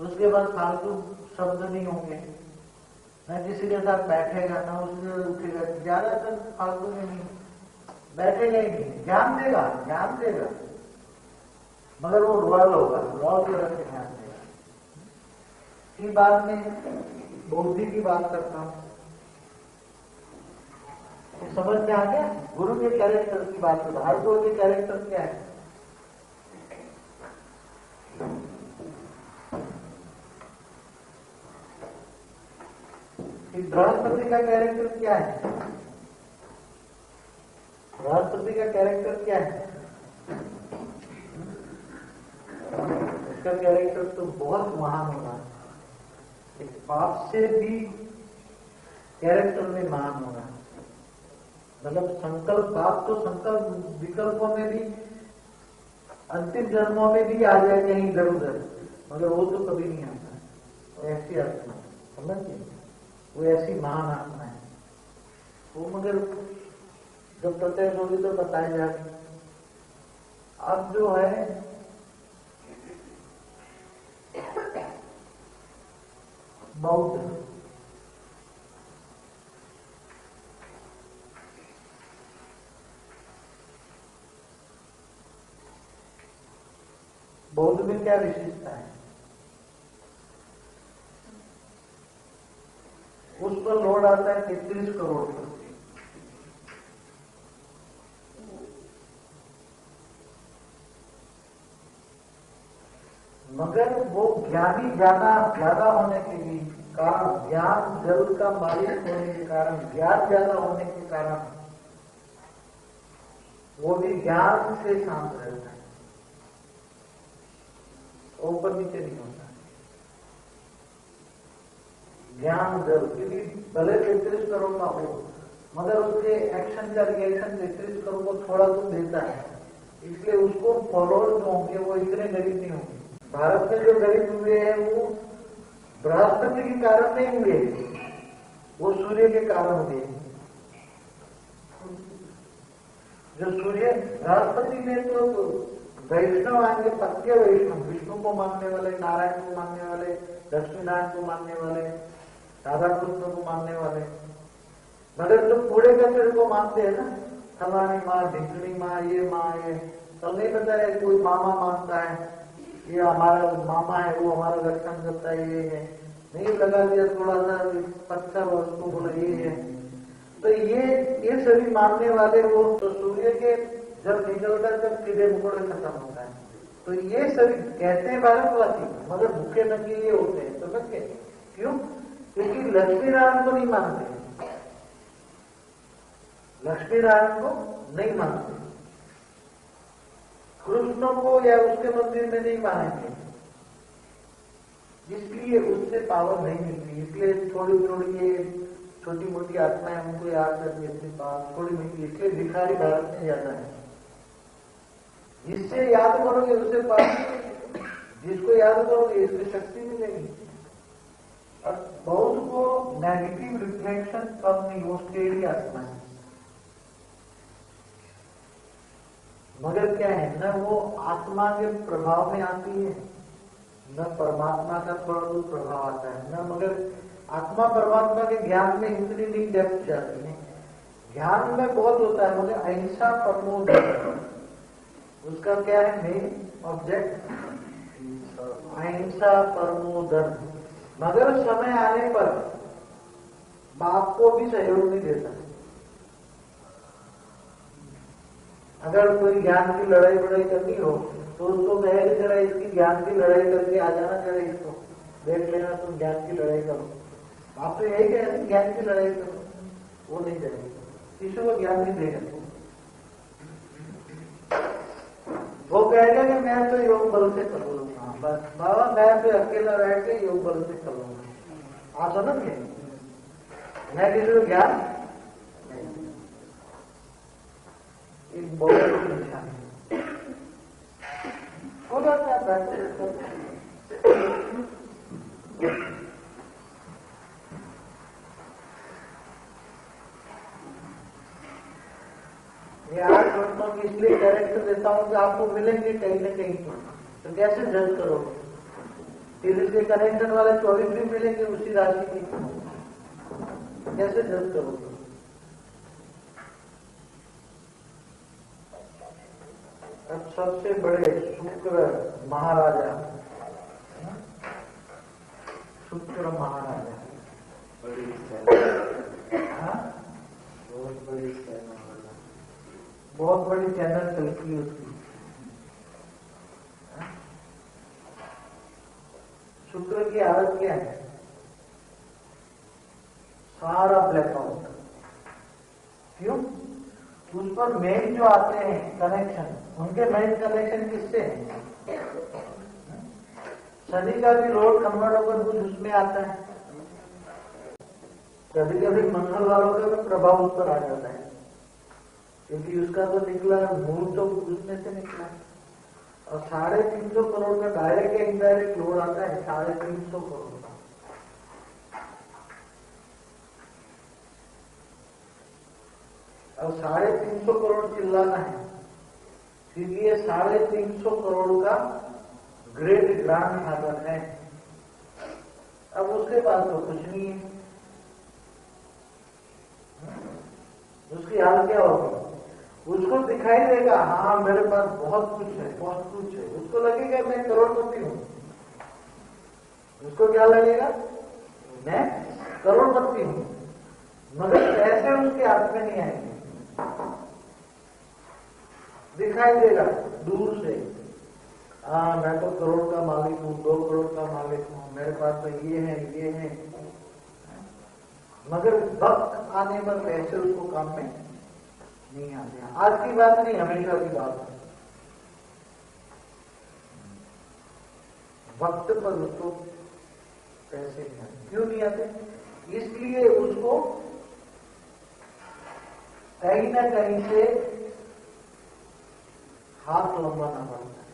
उसके बाद फालतू शब्द नहीं होंगे, न किसी के साथ बैठेगा, न उससे उठेगा, ज्यादातर फालतू में नहीं बैठेगा ही नहीं। ज्ञान देगा, ज्ञान देगा, मगर वो रॉयल होगा, रॉयल के रख के ध्यान देगा। इस बात में बुद्धि की बात करता हूं, समझ में आ गया? गुरु के कैरेक्टर की बात करता हूं। हर गुरु के कैरेक्टर क्या है? बृहस्पति का कैरेक्टर क्या है? बृहस्पति का कैरेक्टर क्या है? इसका कैरेक्टर तो बहुत महान होगा, एक पाप से भी कैरेक्टर में महान होगा। मतलब संकल्प, पाप तो संकल्प विकल्पों में भी, अंतिम जन्मों में भी आ जाए कहीं इधर उधर, मगर वो तो कभी नहीं आता। ऐसी आत्मा, समझिए, वो ऐसी महान आत्मा है वो, मगर जब प्रत्यक्ष होगी तो बताया जाए। अब जो है बौद्ध, बौद्ध में क्या विशेषता है? उस पर लोड आता है 33 करोड़ का। मगर वो ज्ञानी ज्यादा होने के भी कारण, ज्ञान जल का मालिक होने के कारण, ज्ञान ज्यादा होने के कारण वो भी ज्ञान से शांत रहता है, ऊपर नीचे नहीं होता। ज्ञान जल क्योंकि भले 33 करोड़ का हो, मगर उसके एक्शन का रिएक्शन 33 करोड़ को थोड़ा तो देता है, इसलिए उसको फॉलोअर जो होंगे वो इतने गरीब नहीं होंगे। भारत में जो गरीब हुए हैं वो बृहस्पति के कारण नहीं हुए, वो सूर्य के कारण हुए। जो सूर्य बृहस्पति में तो वैष्णव आएंगे, पक्के वैष्णव, विष्णु को मानने वाले, नारायण को मानने वाले, लक्ष्मी नारायण को मानने वाले, राधा कृष्ण को मानने वाले। मगर जो पूरे कचरे को मानते हैं ना, फलानी माँ, ढिंकनी माँ, ये माँ, ये तो नहीं पता है, कोई मामा मानता है, ये हमारा मामा है, वो हमारा रक्षण करता है, ये है, नहीं लगा दिया थोड़ा सा पत्थर और उसको बोला ये है। तो ये सभी मानने वाले वो तो सूर्य के जब निकलता है तब कीड़े मकोड़े खत्म होता है। तो ये सभी कहते हैं भारतवासी, मगर भूखे नंगे ये होते हैं, समझ गए? क्यों? क्योंकि लक्ष्मी नारायण को नहीं मानते, लक्ष्मी नारायण को नहीं मानते, कृष्ण को या उसके मंदिर में नहीं मानेंगे, इसलिए उससे पावर नहीं मिलती। इसलिए थोड़ी थोड़ी ये छोटी मोटी आत्माएं उनको याद करती अपने पास, थोड़ी मिलती, इसलिए भिखारी भारत में ज्यादा है। जिससे याद करोगे उससे पास, जिसको याद करोगे इससे शक्ति मिलेगी। और बहुत को नेगेटिव रिफ्लेक्शन कम नहीं, वो स्टेडी आत्मा है। मगर क्या है ना, वो आत्मा के प्रभाव में आती है, न परमात्मा का थोड़ा बहुत प्रभाव आता है न, मगर आत्मा परमात्मा के ज्ञान में इतनी नहीं डेप्थ जाती है। ज्ञान में बहुत होता है, मगर अहिंसा परमो धर्म, उसका क्या है मेन ऑब्जेक्ट? अहिंसा परमो धर्म। मगर समय आने पर बाप को भी सहयोग नहीं देता। अगर कोई ज्ञान की लड़ाई करनी हो तो उसको कहेगा जरा इसकी ज्ञान की लड़ाई करके आ जाना, जरा इसको देख लेना, तुम ज्ञान की लड़ाई करो। आप तो यही कहेंगे ज्ञान की लड़ाई करो, वो नहीं करेगा, शिशु को ज्ञान नहीं देगा। वो कहेगा कि मैं तो योग बल से कर लूंगा, बस बाबा मैं तो अकेला रह के योग बल से कर लूंगा। आप समझ गए? मैं किसी को ज्ञान एक बहुत बड़ी निशानी है। ये 8 घंटों की इसलिए कैरेक्टर देता हूं कि आपको मिलेंगे कहीं न कहीं, तो कैसे जज करोगे? फिर इसके कनेक्शन वाले 24 भी मिलेंगे उसी राशि की, कैसे जज करोगे? अब सबसे बड़े शुक्र महाराजा, शुक्र महाराजा बहुत बड़ी चैनल चलती है उसकी। शुक्र की हालत क्या है? सारा ब्लैकआउट। क्यों? उस पर मेन जो आते हैं कनेक्शन, उनके मेन कनेक्शन किससे हैं? शनि का भी रोड कन्वर्ट होकर कुछ उसमें आता है। कभी कभी मंगल वालों का भी प्रभाव उस पर आ जाता है, क्योंकि उसका तो निकला मूल तो उसमें से निकला। और 350 करोड़ का डायरेक्ट या इनडायरेक्ट लोड आता है, 350 करोड़ का। अब 350 करोड़ चिल्लाना है, क्योंकि ये 350 करोड़ का ग्रेट ग्रैंड फादर है। अब उसके पास तो कुछ नहीं है, उसकी हाल क्या होगी? उसको दिखाई देगा हाँ मेरे पास बहुत कुछ है, बहुत कुछ है, उसको लगेगा मैं करोड़पति हूं। उसको क्या लगेगा, मैं करोड़पति हूं, मगर पैसे उसके हाथ में नहीं आएंगे। दिखाई देगा दूर से, हाँ मैं तो करोड़ का मालिक हूं, 2 करोड़ का मालिक हूं, मेरे पास तो ये है, मगर वक्त आने पर पैसे उसको काम में नहीं आते। आज की बात नहीं, हमेशा की बात है। वक्त पर उसको पैसे नहीं आते। क्यों नहीं आते? इसलिए उसको कहीं ना कहीं से हाथ लंबाना पड़ता है,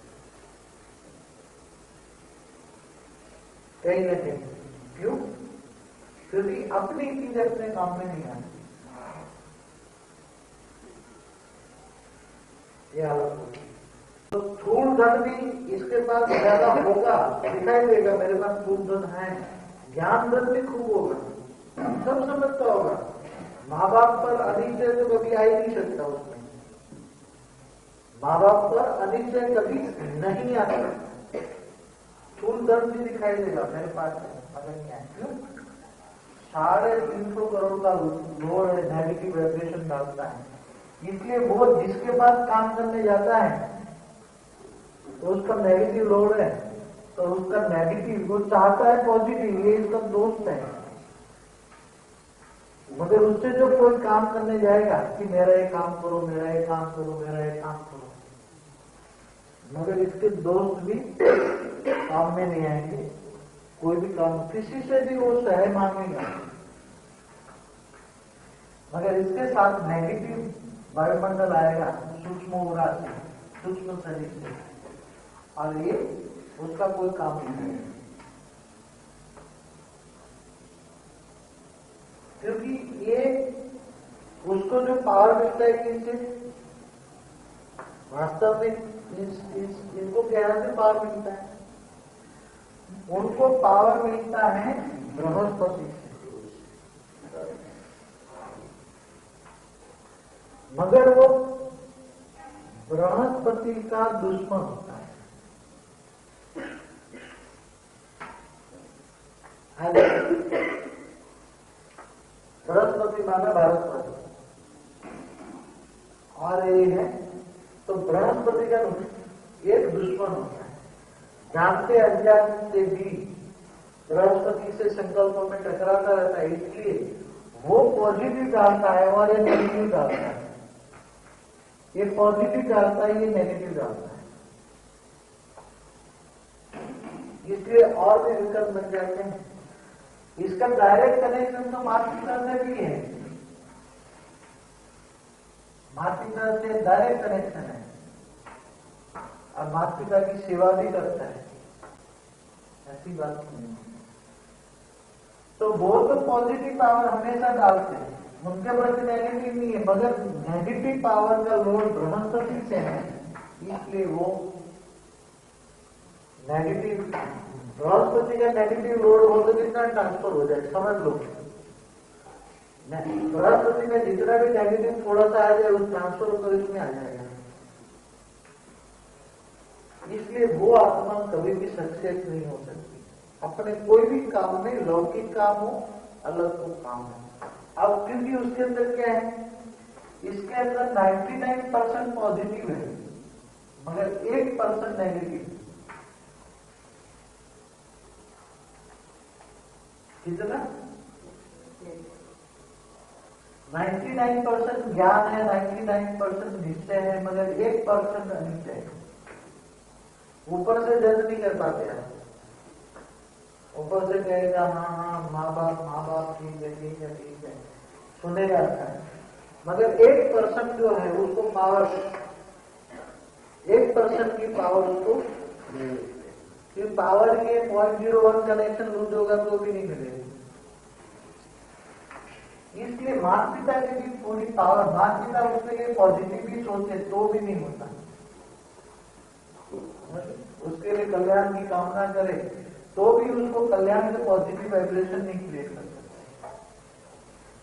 कहीं ना कहीं। क्यों? क्योंकि अपनी चीज अपने काम में नहीं आती। ये हालत होगी। तो स्थूल धन भी इसके पास ज्यादा होगा, दिखाई देगा मेरे पास स्थूल धन है, ज्ञान धन भी खूब होगा, सब समझता होगा। माँ बाप पर अनिश्चय तो कभी आ ही नहीं सकता उसमें, माँ बाप पर अनिश्चय कभी नहीं आता। स्थूल धन भी दिखाई देगा मेरे पास है, मगर नहीं आए। क्यों? 350 करोड़ का लोड है, नेगेटिव वाइब्रेशन डालता है। इसलिए वो जिसके पास काम करने जाता है तो उसका नेगेटिव लोड है, तो उसका नेगेटिव, वो चाहता है पॉजिटिव, ये इसका दोस्त है। मगर उससे जो कोई काम करने जाएगा कि मेरा ये काम करो, मेरा ये काम करो, मेरा ये काम करो, मगर इसके दोस्त भी काम में नहीं आएंगे। कोई भी काम किसी से भी वो सहाय मांगेगा, मगर इसके साथ नेगेटिव वायुमंडल आएगा, सूक्ष्म ऊर्जा से, सूक्ष्म शरीर से, और ये उसका कोई काम नहीं है। क्योंकि ये उसको जो पावर मिलता है कि इससे वास्तव में इनको कहने से पावर मिलता है, उनको पावर मिलता है बृहस्पति से, मगर वो बृहस्पति का दुश्मन होता है। बृहस्पति माना भारतपति, और ये है तो बृहस्पति का एक दुश्मन होता है। जानते अज्ञान से भी बृहस्पति से संकल्पों में टकराता रहता है, इसलिए वो पॉजिटिव डालता है और ये नेगेटिव डालता है। ये पॉजिटिव डालता है, ये नेगेटिव डालता है, इसलिए और भी विकल्प बन जाते हैं। इसका डायरेक्ट कनेक्शन तो माता पिता से भी है, माता पिता से डायरेक्ट कनेक्शन है, और माता पिता की सेवा भी करता है, ऐसी बात नहीं। तो वो तो पॉजिटिव पावर हमेशा डालते हैं, उनके प्रति नेगेटिव नहीं है, मगर नेगेटिव पावर का लोड बृहस्पति से है, इसलिए वो नेगेटिव, बृहस्पति का नेगेटिव लोड हो तो कितना ट्रांसफर हो जाए, समझ लो। बृहस्पति में जितना भी नेगेटिव थोड़ा सा आ जाए, वो ट्रांसफर होकर इसमें आ जाएगा। इसलिए वो आत्मा कभी भी सक्सेस नहीं हो सकती अपने कोई भी काम में, लौकिक काम हो, अलग को काम हो। अब क्योंकि उसके अंदर क्या है, इसके अंदर 99% पॉजिटिव है, मगर 1% नेगेटिव। कितना? 99% ज्ञान है, 99% निश्चय है, मगर 1% अनिश्चय है। ऊपर से जज नहीं कर पाते आप, ऊपर से कहेगा हाँ माँ बाप ठीक है, सुनेगा अच्छा है, मगर 1% जो है उसको पावर, 1% की पावर उसको, कि पावर के 0.01 कनेक्शन लूज होगा तो भी नहीं मिलेगा। इसलिए माता पिता की भी पूरी पावर, माता पिता उसके लिए पॉजिटिव भी सोचे तो भी नहीं होता, उसके लिए कल्याण की कामना करे तो भी उसको कल्याण से पॉजिटिव वाइब्रेशन नहीं क्रिएट कर सकता।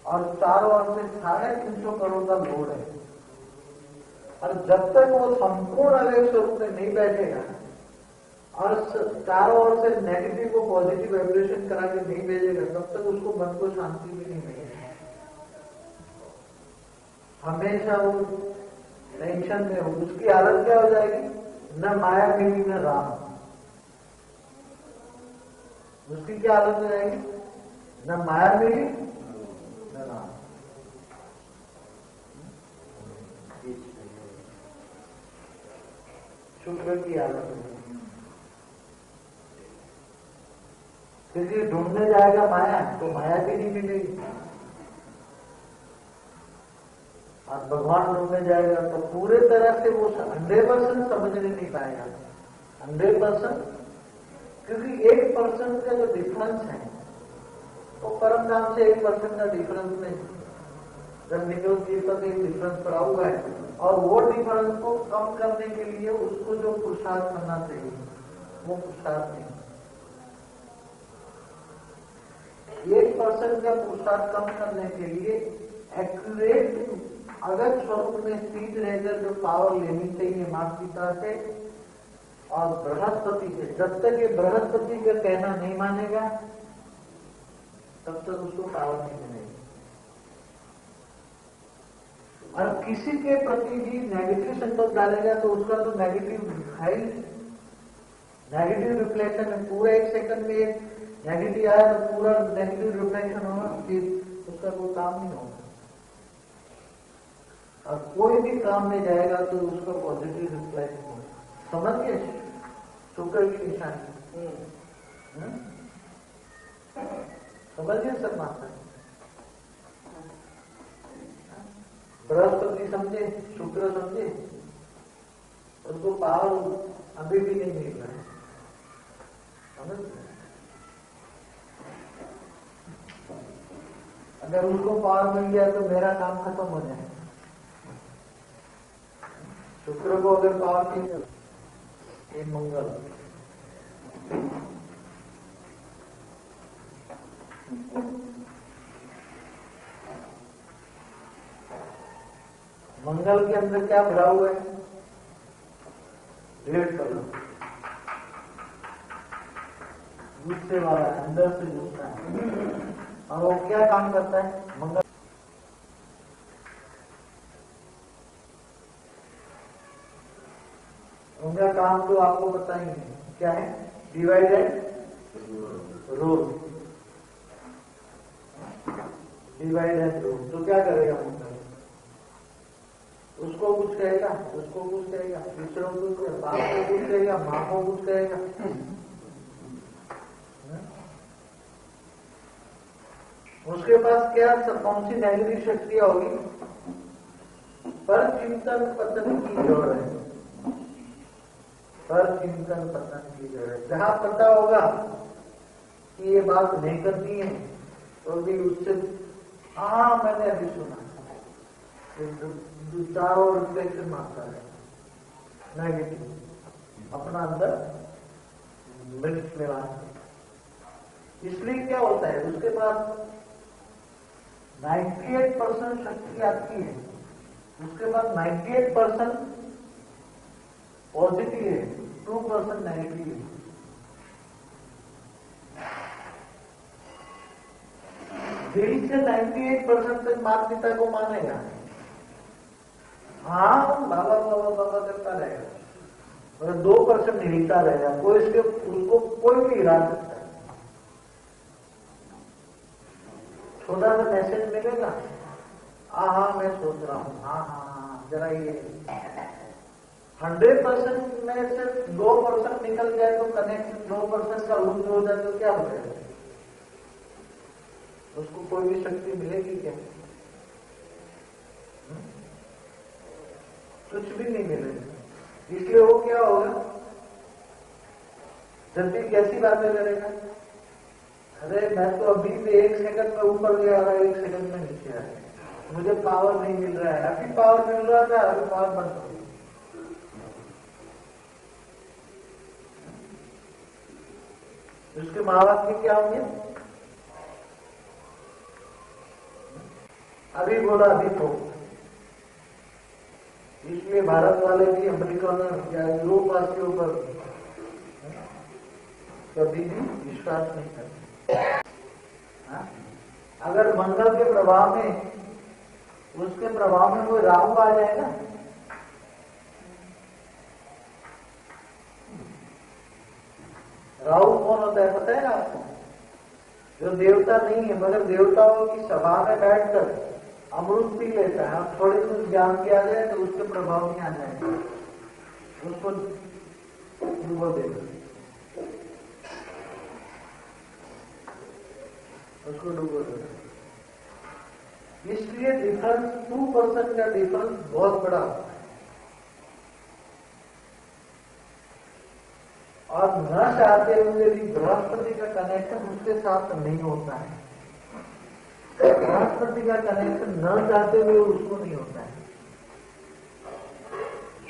और चारों ओर से 350 करोड़ का लोड है, और जब तक वो संपूर्ण अलग स्वरूप में नहीं बैठेगा और चारों ओर से नेगेटिव को पॉजिटिव वाइब्रेशन करा के नहीं भेजेगा, तब तक उसको मन को शांति भी नहीं मिलेगी। हमेशा वो टेंशन में हो, उसकी हालत क्या हो जाएगी? न माया मिली न राम। उसकी क्या हालत हो जाएगी? न माया मिली न राम। शुक्र की हालत हो जाएगी। किसी ढूंढने जाएगा माया, तो माया भी नहीं मिलेगी। और भगवान ढूंढने जाएगा तो पूरे तरह से वो 100% समझने नहीं पाएगा। 100%, क्योंकि 1% का जो डिफरेंस है वो परम धाम से 1% का डिफरेंस नहीं। जब निकल जी तक एक डिफरेंस पड़ा हुआ है, और वो डिफरेंस को कम करने के लिए उसको जो पुरुषार्थ करना चाहिए वो पुरुषार्थ नहीं। 1% का पुरुषार्थ कम करने के लिए एक्यूरेट अगर स्वरूप में स्थित रहकर जो पावर लेनी चाहिए माता पिता से और बृहस्पति से, जब तक ये बृहस्पति का कहना नहीं मानेगा तब तक उसको पावर नहीं मिलेगी। और किसी के प्रति भी नेगेटिव संकल्प डालेगा तो उसका तो नेगेटिव है ही, नेगेटिव रिफ्लेक्शन है। पूरा 1 सेकंड में एक नेगेटिव आया तो पूरा नेगेटिव रिफ्लेक्शन होगा, फिर उसका कोई काम नहीं होगा। और कोई भी काम में जाएगा तो उसका पॉजिटिव रिफ्लेक्शन होगा। समझ गए? शुक्र की निशानी समझ गए सब माता? बृहस्पति समझे, शुक्र समझे, उसको पावर अभी भी नहीं मिल रहा है। समझ? अगर उनको पावर मिल गया तो मेरा काम खत्म हो जाए। शुक्र को अगर पावर मिल गया, ये मंगल, मंगल के अंदर क्या भरा हुआ है? रेड कलर, गुस्से वाला, अंदर से गुस्सा है। और वो क्या काम करता है मंगल? उनका काम तो आपको बताएंगे क्या है? Divide and rule. Divide and rule तो क्या करेगा मंगल? उसको कुछ कहेगा, उसको कुछ कहेगा, दूसरों को कुछ कहेगा, बाप को कुछ कहेगा, माँ को कुछ कहेगा। उसके पास क्या कौन सी नेगेटिव शक्तियां होगी? पर चिंतन पतन की जड़ है, पर चिंतन पतन की जड़ है। जहां पता होगा कि ये बात नहीं करनी है तो भी उससे मैंने अभी सुना चारों रिफ्लेक्शन मारता है नेगेटिव अपना अंदर मिक्स में लाते। इसलिए क्या होता है, उसके पास 98% शक्ति आती है, उसके पास 98% पॉजिटिव है, 2% नेगेटिव है। दिल से 98% तक माता पिता को मानेगा, बाबा बाबा बाबा करता रहेगा, मतलब 2% हिलता रहेगा, कोई उसको कोई भी हिला सकता है। छोटा सा मैसेज मिलेगा, मैं सोच रहा हूँ, जरा ये 100% में से 2% निकल जाए तो कनेक्शन 2% का लूज हो जाए तो क्या हो जाएगा? उसको कोई भी शक्ति मिलेगी क्या? कुछ भी नहीं मिलेगा। इसलिए वो क्या होगा, जब भी कैसी बातें करेगा, अरे मैं तो अभी भी 1 सेकंड में ऊपर गया रहा, 1 सेकंड में नीचे आ गया, मुझे पावर नहीं मिल रहा है। अभी पावर मिल रहा था, अभी पावर बंद हो गई। उसके माँ बाप की क्या होंगे? अभी बोला अभी तो इसलिए भारत वाले भी अमेरिका में या यूरोप वासियों पर कभी भी विश्वास नहीं करते। अगर मंगल के प्रभाव में, उसके प्रभाव में कोई राहु आ जाएगा, राहु कौन होता है पता है ना आपको? जो देवता नहीं है मगर देवताओं की सभा में बैठकर अमृत पी लेता है। आप थोड़े कुछ ज्ञान किया जाए तो उसके प्रभाव में आ जाएगा, उसको डूबो देगा, उसको डूबो देगा। इसलिए डिफरेंस 2% का डिफरेंस बहुत बड़ा होता है। और न चाहते हुए भी बृहस्पति का कनेक्शन उसके साथ नहीं होता है। बृहस्पति का कनेक्शन न चाहते हुए उसको नहीं होता है।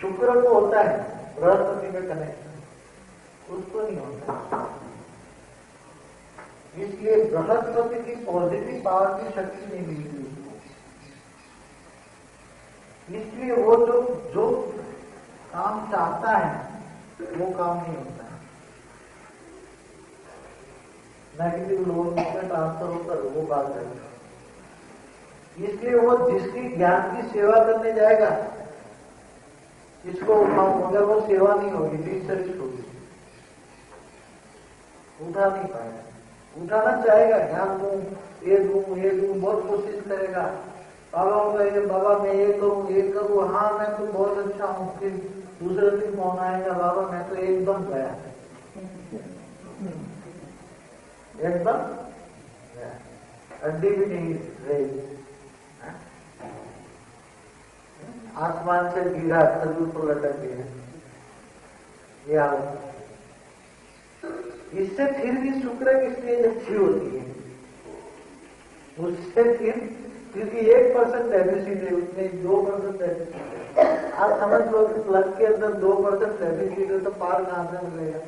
शुक्र को होता है बृहस्पति का कनेक्शन, उसको नहीं होता। इसलिए बृहस्पति की पॉजिटिव पावर की शक्ति नहीं मिलती उसको। इसलिए वो जो काम चाहता है वो काम नहीं होता है। नेगेटिव लोग में ट्रांसफर होता है, वो बात है। इसलिए वो जिसकी ज्ञान की सेवा करने जाएगा, इसको उठाऊं, मगर वो सेवा नहीं होगी, डिसर्विस होगी, उठा नहीं पाएगा। उठाना चाहेगा, ज्ञान दूं, ये दूं, ये दूं, बहुत कोशिश करेगा। बाबा कहेंगे बाबा मैं ये करूं, हाँ मैं तो बहुत अच्छा हूं। फिर दूसरे दिन फोन आएगा, बाबा मैं तो एकदम गया, एकदम हड्डी भी नहीं रही, आसमान से गिरा खजूर तो लटक गया, ये हालत। इससे फिर भी शुक्र की स्टेज अच्छी होती है, उससे फिर क्योंकि 1% डेफिसिट है, उसमें 2% डेफिसिट है। आप समझ लो कि प्लग के अंदर 2% डेफिसिट है तो पार कहां से मिलेगा?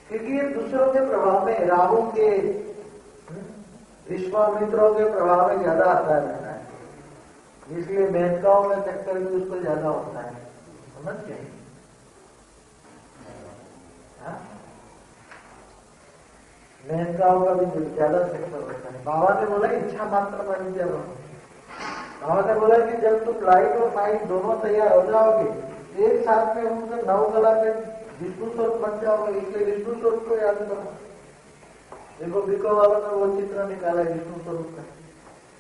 क्योंकि ये दूसरों के प्रभाव में, राहु के, विश्वामित्रों के प्रभाव में ज्यादा आता रहता है, इसलिए मेनकाओं में चक्कर भी उसको ज्यादा होता है। समझ गए? मेनकाओं का भी ज्यादा चक्कर होता है। बाबा ने बोला इच्छा मात्र बनी जब, बाबा ने बोला कि जब तुम लाइट और माइंड दोनों तैयार हो जाओगे, एक साथ में उनसे 9 कला में विष्णु स्वरूप बन जाओगे। इसलिए विष्णु स्वरूप को याद करो। देखो बिको बाबा ने वो चित्र निकाला है विष्णु स्वरूप का,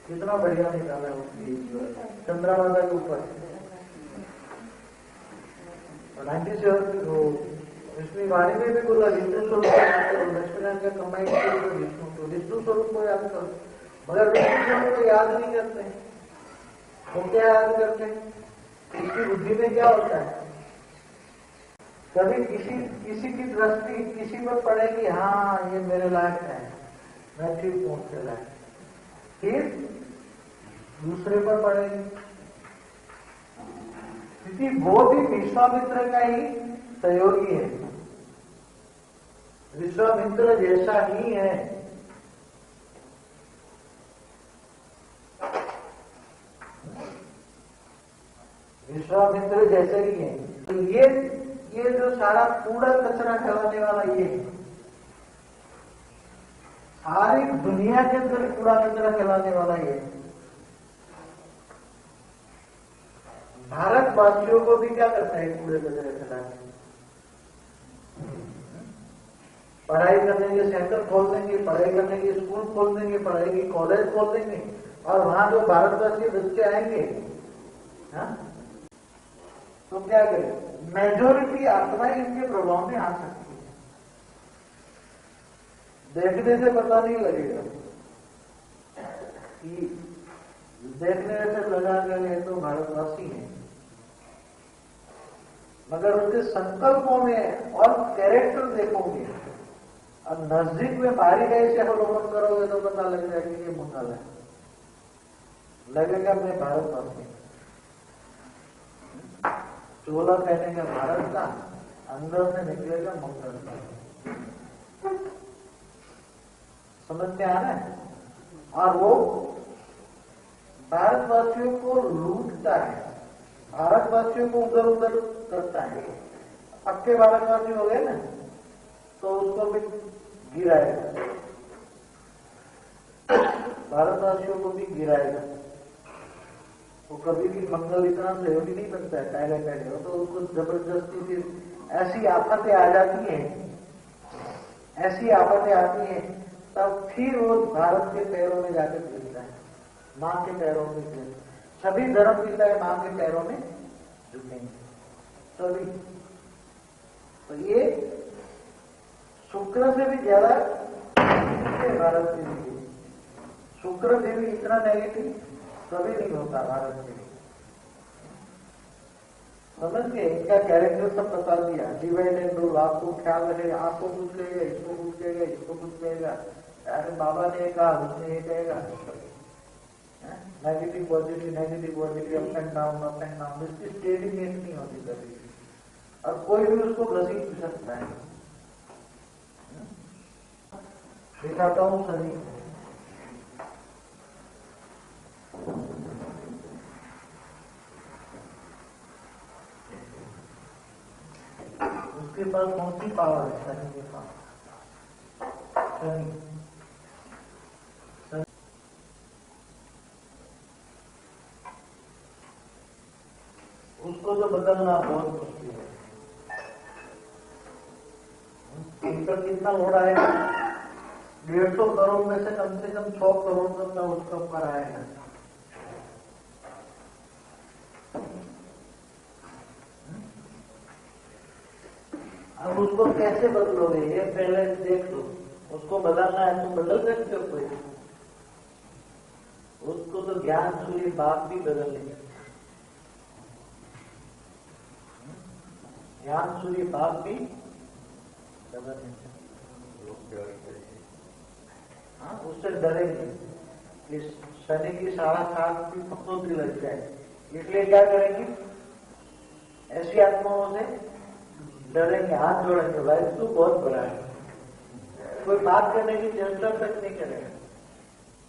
कितना बढ़िया निकाला है उसकी चंद्रमाता के ऊपर। 97 विष्णु वाणी में भी बोला विष्णु स्वरूप को याद करो, लक्ष्मीनारायण का कमाई करो विष्णु स्वरूप को याद करो। मगर विष्णु स्वरूप को याद नहीं करते, वो क्या याद करते हैं? इसकी बुद्धि में क्या होता है? कभी किसी की दृष्टि किसी पर पड़ेगी, हाँ ये मेरे लायक है, मैं ठीक हूं उसके लायक, फिर दूसरे पर पड़ेगी, क्योंकि वो भी विश्वामित्र का ही सहयोगी है, विश्वामित्र जैसा ही है। विश्वामित्र जैसे ही है। तो ये जो सारा कूड़ा कचरा फैलाने वाला ये सारी दुनिया के अंदर कूड़ा कचरा फैलाने वाला ये भारतवासियों को भी क्या करता है? कूड़े कचरे फैलाने, पढ़ाई करने के सेंटर खोल देंगे, पढ़ाई करने के स्कूल खोल देंगे, पढ़ाई के कॉलेज खोल देंगे, और वहां जो भारतवासी बच्चे आएंगे, हाँ, तो क्या करें? मेजोरिटी आत्माएं इनके प्रभाव में आ सकती है। देखने से पता नहीं लगेगा कि देखने से लगा कि तो भारतवासी हैं, मगर उनके संकल्पों में और कैरेक्टर देखोगे और नजदीक में बाहरी गए से अवलोकन करोगे तो पता लग जाएगा कि ये मंगल है, लगेगा मैं भारतवासी। चोला कहने का भारत का, अंदर से निकलेगा मंगल का। समझ में आ रहा है? और वो भारतवासियों को लूटता है। भारतवासियों को उधर उधर करता है। पक्के भारतवासी हो गए ना, तो उसको भी गिराएगा, भारतवासियों को भी गिराएगा। वो कभी भी मंगल इतना सहयोगी नहीं बनता है पहले पहले, तो उसको जबरदस्ती फिर ऐसी आफतें आ जाती हैं, ऐसी आफतें आती हैं, तब फिर वो भारत के पैरों में जाकर गिरता है, मां के पैरों में गिरता। सभी धर्म पिता है मां के पैरों में झुकेंगे सभी। तो ये शुक्र से भी ज्यादा भारत के लिए, शुक्र से भी इतना नेगेटिव कभी नहीं होता भारत के लिए। समझ के इनका कैरेक्टर सब बता दिया, डिवाइड एंड रूल। आपको ख्याल रखेगा, आपको पूछ लेगा, इसको पूछ लेगा, इसको पूछ लेगा, अरे बाबा ने कहा उसने ये कहेगा, negative positive, up and down, इसकी स्टेडीनेस नहीं होती कभी, और कोई भी उसको घसीट सकता है। दिखाता हूं शनि, उसके पास कौन सी पावर है शनि के पास? शनि उसको तो बदलना बहुत मुश्किल है। इन पर कितना लोड आएगा? 150 करोड़ में से कम 100 करोड़ तक का उसका ऊपर आएगा। अब उसको कैसे बदलोगे ये पहले देख लो। उसको बदलना है तो बदल सकते हो कोई? उसको तो ज्ञान सूर्य बाप भी बदल नहीं सकते, ज्ञान सूर्य बाप भी बदल नहीं सकते। हाँ, उससे डरेंगे कि शनि की 7.5 की कटौती लग जाए, इसलिए क्या करेंगे? ऐसी आत्माओं से डरेंगे, हाथ जोड़ेंगे, भाई तू बहुत बड़ा है, कोई बात करने की चेष्टा तक नहीं करेगा,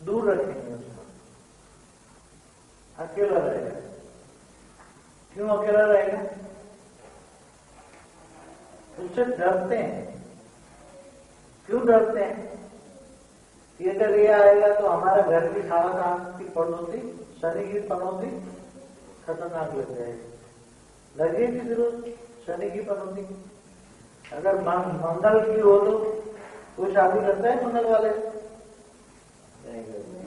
दूर रखेंगे उसको, अकेला रहेगा। क्यों अकेला रहेगा? उससे डरते हैं। क्यों डरते हैं? ये अगर ये आएगा तो हमारा घर की 7.5 की पड़ोसी, शनि की पड़ोसी खतरनाक लग जाएगी, लगेगी जरूर शनि की पड़ोसी। अगर मंगल की हो तो कोई शादी करता है मंगल वाले? नहीं करते।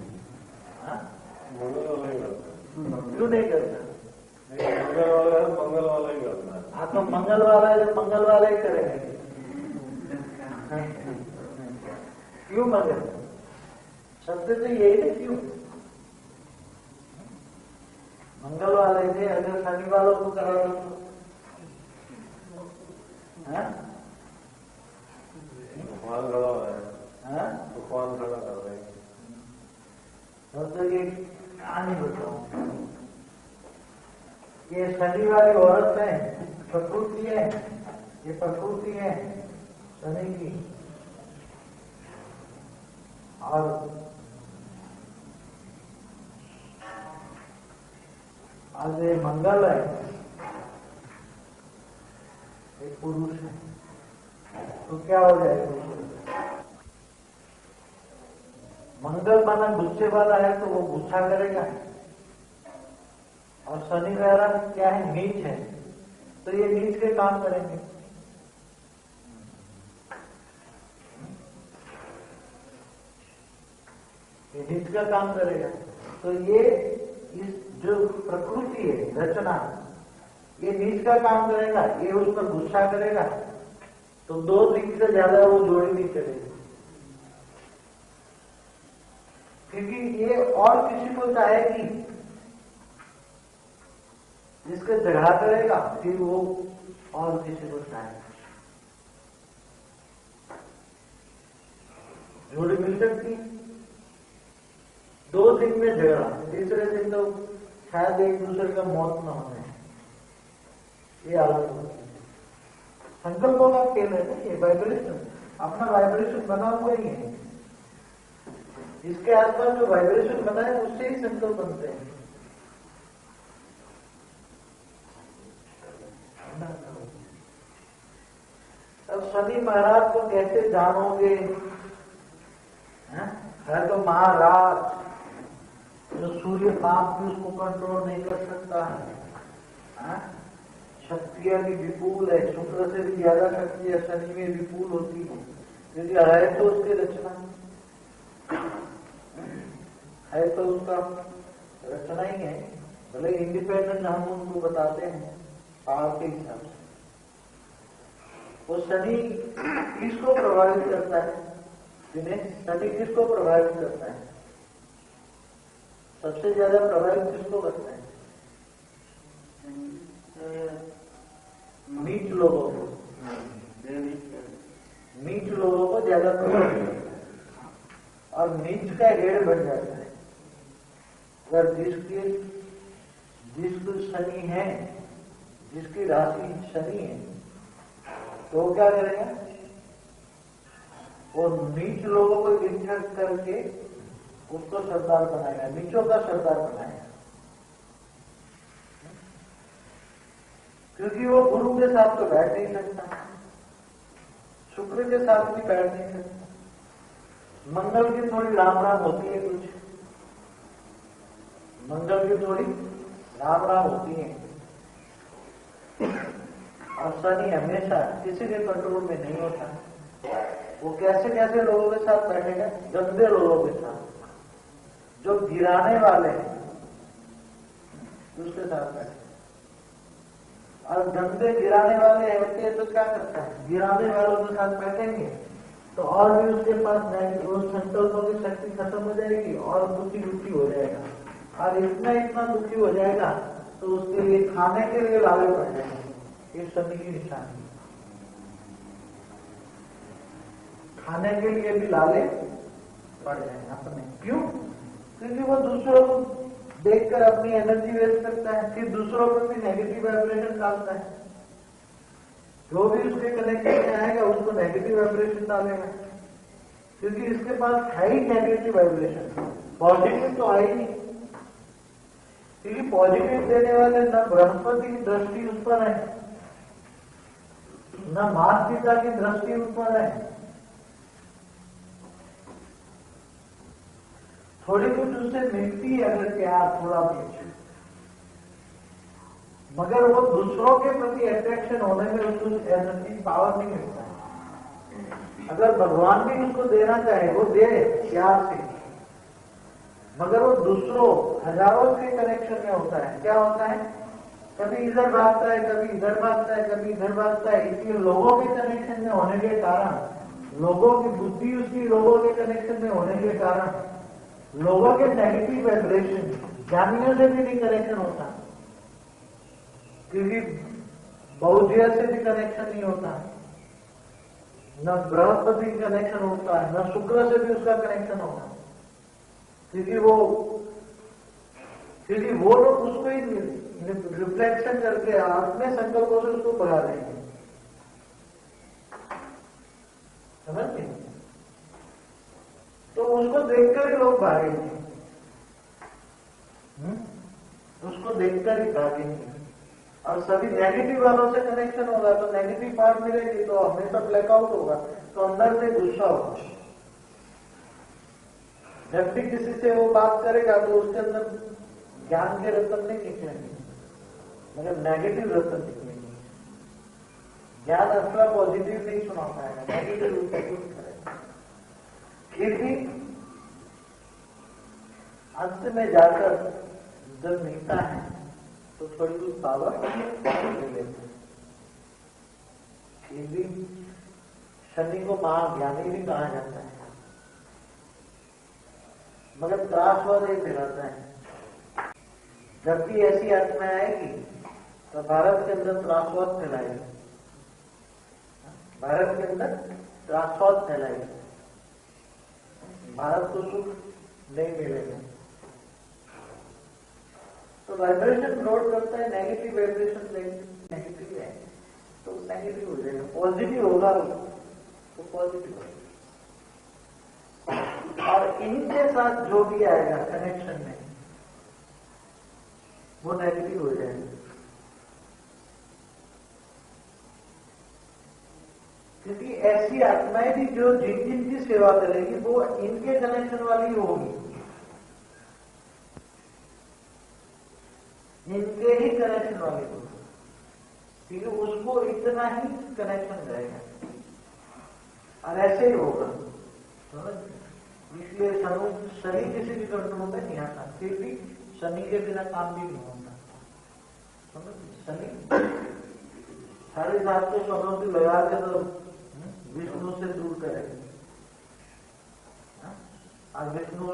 क्यों नहीं करता? मंगल वाला ही करता है। हाँ, तो मंगल वाला है तो मंगल वाला ही करेंगे। क्यों मगर? सबसे तो यही है, क्यों मंगल वाले थे, अगर शनि वालों को करा दो तो तूफान खड़ा है, तूफान खड़ा कर रहे हैं। मतलब ये कहानी बताऊं, ये शनि वाली औरत है, प्रकृति है, ये प्रकृति है शनि की, और आज ये मंगल है, एक पुरुष है, तो क्या हो जाएगा? मंगल माना गुस्से वाला है तो वो गुस्सा करेगा, और शनि वाला क्या है? नीच है, तो ये नीच के काम करेंगे। ये नीच का काम करेगा, तो ये इस जो प्रकृति है रचना, ये नीच का काम करेगा, ये उस पर गुस्सा करेगा, तो 2 दिन से ज्यादा वो जोड़ी नहीं चलेगी, क्योंकि ये और किसी को चाहेगी, जिसके झगड़ा करेगा फिर वो और किसी को चाहेगा। जोड़ी मिल सकती, 2 दिन में झगड़ा, तीसरे दिन तो शायद एक दूसरे का मौत न होने, ये हालत होती है। संकल्पों का खेल है ना ये, वाइब्रेशन, अपना वाइब्रेशन बना हुआ ही है, इसके आसपास जो वाइब्रेशन बना है उससे ही संकल्प बनते हैं। शनि महाराज को कैसे जानोगे? है तो महाराज, जो सूर्य पाप भी उसको कंट्रोल नहीं कर सकता है। शक्तियां भी विपुल है, शुक्र से भी ज्यादा शक्तियां शनि में विपुल होती है, क्योंकि है तो उसकी रचना, है तो उसका रचना ही है। भले इंडिपेंडेंट हम उनको बताते हैं पावर के हिसाब से। वो शनि किसको प्रभावित करता है? शनि किसको प्रभावित करता है? सबसे ज्यादा प्रभावित किसको करता है? नीच लोगों को, नीच लोगों को ज्यादा प्रभावित करता है और नीच का हेड बन जाता है। अगर जिसको शनि है, जिसकी राशि शनि है, तो वो क्या करेगा? वो नीच लोगों को इंटरेक्ट करके उसको सरदार बनाएगा, नीचों का सरदार बनाएगा। क्योंकि वो गुरु के साथ तो बैठ नहीं सकता, शुक्र के साथ भी बैठ नहीं सकता। मंगल की थोड़ी राम राम होती है, कुछ मंगल की थोड़ी राम राम होती है, और शनि हमेशा किसी के कंट्रोल में नहीं होता। वो कैसे कैसे लोगों के साथ बैठेगा? गंदे लोगों के साथ, जो गिराने वाले हैं उसके साथ बैठेगा। और गंदे गिराने वाले होते हैं तो क्या करता है? गिराने वालों के साथ बैठेंगे तो और भी उसके पास संकल्पों की शक्ति खत्म हो जाएगी और दुखी हो जाएगा, और इतना दुखी हो जाएगा तो उसके लिए खाने के लिए लाले पड़ जाएंगे। ये शनि की निशानी, खाने के लिए भी लाले पड़ जाएंगे अपने। क्यों? क्योंकि वो दूसरों को देखकर अपनी एनर्जी वेस्ट करता है, फिर दूसरों पर भी नेगेटिव वाइब्रेशन डालता है। जो भी उसके कनेक्शन में आएगा उसको नेगेटिव वाइब्रेशन डालेगा, क्योंकि इसके पास है ही नेगेटिव वाइब्रेशन, पॉजिटिव तो है ही नहीं। क्योंकि पॉजिटिव देने वाले न बृहस्पति की दृष्टि उस पर है, न माता पिता की दृष्टि उस पर है। थोड़ी कुछ उससे मिलती है अगर प्यार, थोड़ा कुछ, मगर वो दूसरों के प्रति अट्रैक्शन होने में उसको एनर्जी पावर नहीं मिलता है। अगर भगवान भी उसको देना चाहे वो दे प्यार से, मगर वो दूसरों हजारों के कनेक्शन में होता है। क्या होता है? कभी इधर भागता है, कभी इधर भागता है, कभी इधर भागता है। इसलिए लोगों के कनेक्शन में होने के कारण, लोगों की बुद्धि उसकी लोगों के कनेक्शन में होने के कारण, लोगों के नेगेटिव वाइब्रेशन, ज्ञानियों से भी नहीं कनेक्शन होता, क्योंकि बहुजिया से भी कनेक्शन नहीं होता, न बृहस्पति कनेक्शन होता है, न शुक्र से भी उसका कनेक्शन होता, क्योंकि वो लोग उसको ही रिफ्लेक्शन करके अपने संकल्पों से उसको भगा देंगे। समझ गए? तो उसको देखकर ही लोग भागेंगे, उसको देखकर ही भागेंगे। और सभी नेगेटिव वालों से कनेक्शन होगा तो नेगेटिव पार्ट मिलेगी तो हमेशा ब्लैकआउट होगा, तो अंदर से गुस्सा होगा। जब भी किसी से वो बात करेगा तो उसके अंदर ज्ञान के रतन नहीं निकलेंगे, मगर नेगेटिव रतन निकलेंगे। ज्ञान असला पॉजिटिव नहीं सुना पाएगा, नेगेटिव रूप से कुछ करेगा। फिर भी अंत में जाकर जब मिलता है तो थोड़ी कुछ पावर ले लेते हैं। फिर भी शनि को महाज्ञानी भी कहा जाता है, मगर त्रासवाद एक दिलाता है। जब भी ऐसी आत्मा आएगी तो भारत के अंदर त्रासवाद फैलाएगी, भारत के अंदर त्रासवाद फैलाएगी, भारत को सुख नहीं मिलेगा। तो वाइब्रेशन ब्रॉड करता है, नेगेटिव वाइब्रेशन नेगेटिव है तो नेगेटिव हो जाएगा, पॉजिटिव होगा तो पॉजिटिव होगा। और इनके साथ जो भी आएगा कनेक्शन में वो नेगेटिव हो जाएगा, क्योंकि ऐसी आत्माएं भी जो जिन जिनकी सेवा करेगी वो इनके कनेक्शन वाली होगी, इनके ही कनेक्शन वाली होगी, क्योंकि उसको इतना ही कनेक्शन रहेगा और ऐसे ही होगा। इसलिए शनि किसी भी कंट्रोल में नहीं आता, फिर भी शनि के बिना काम भी नहीं होता। शनि 750 स्वरों की लगा के तो विष्णु से दूर करेंगे और विष्णु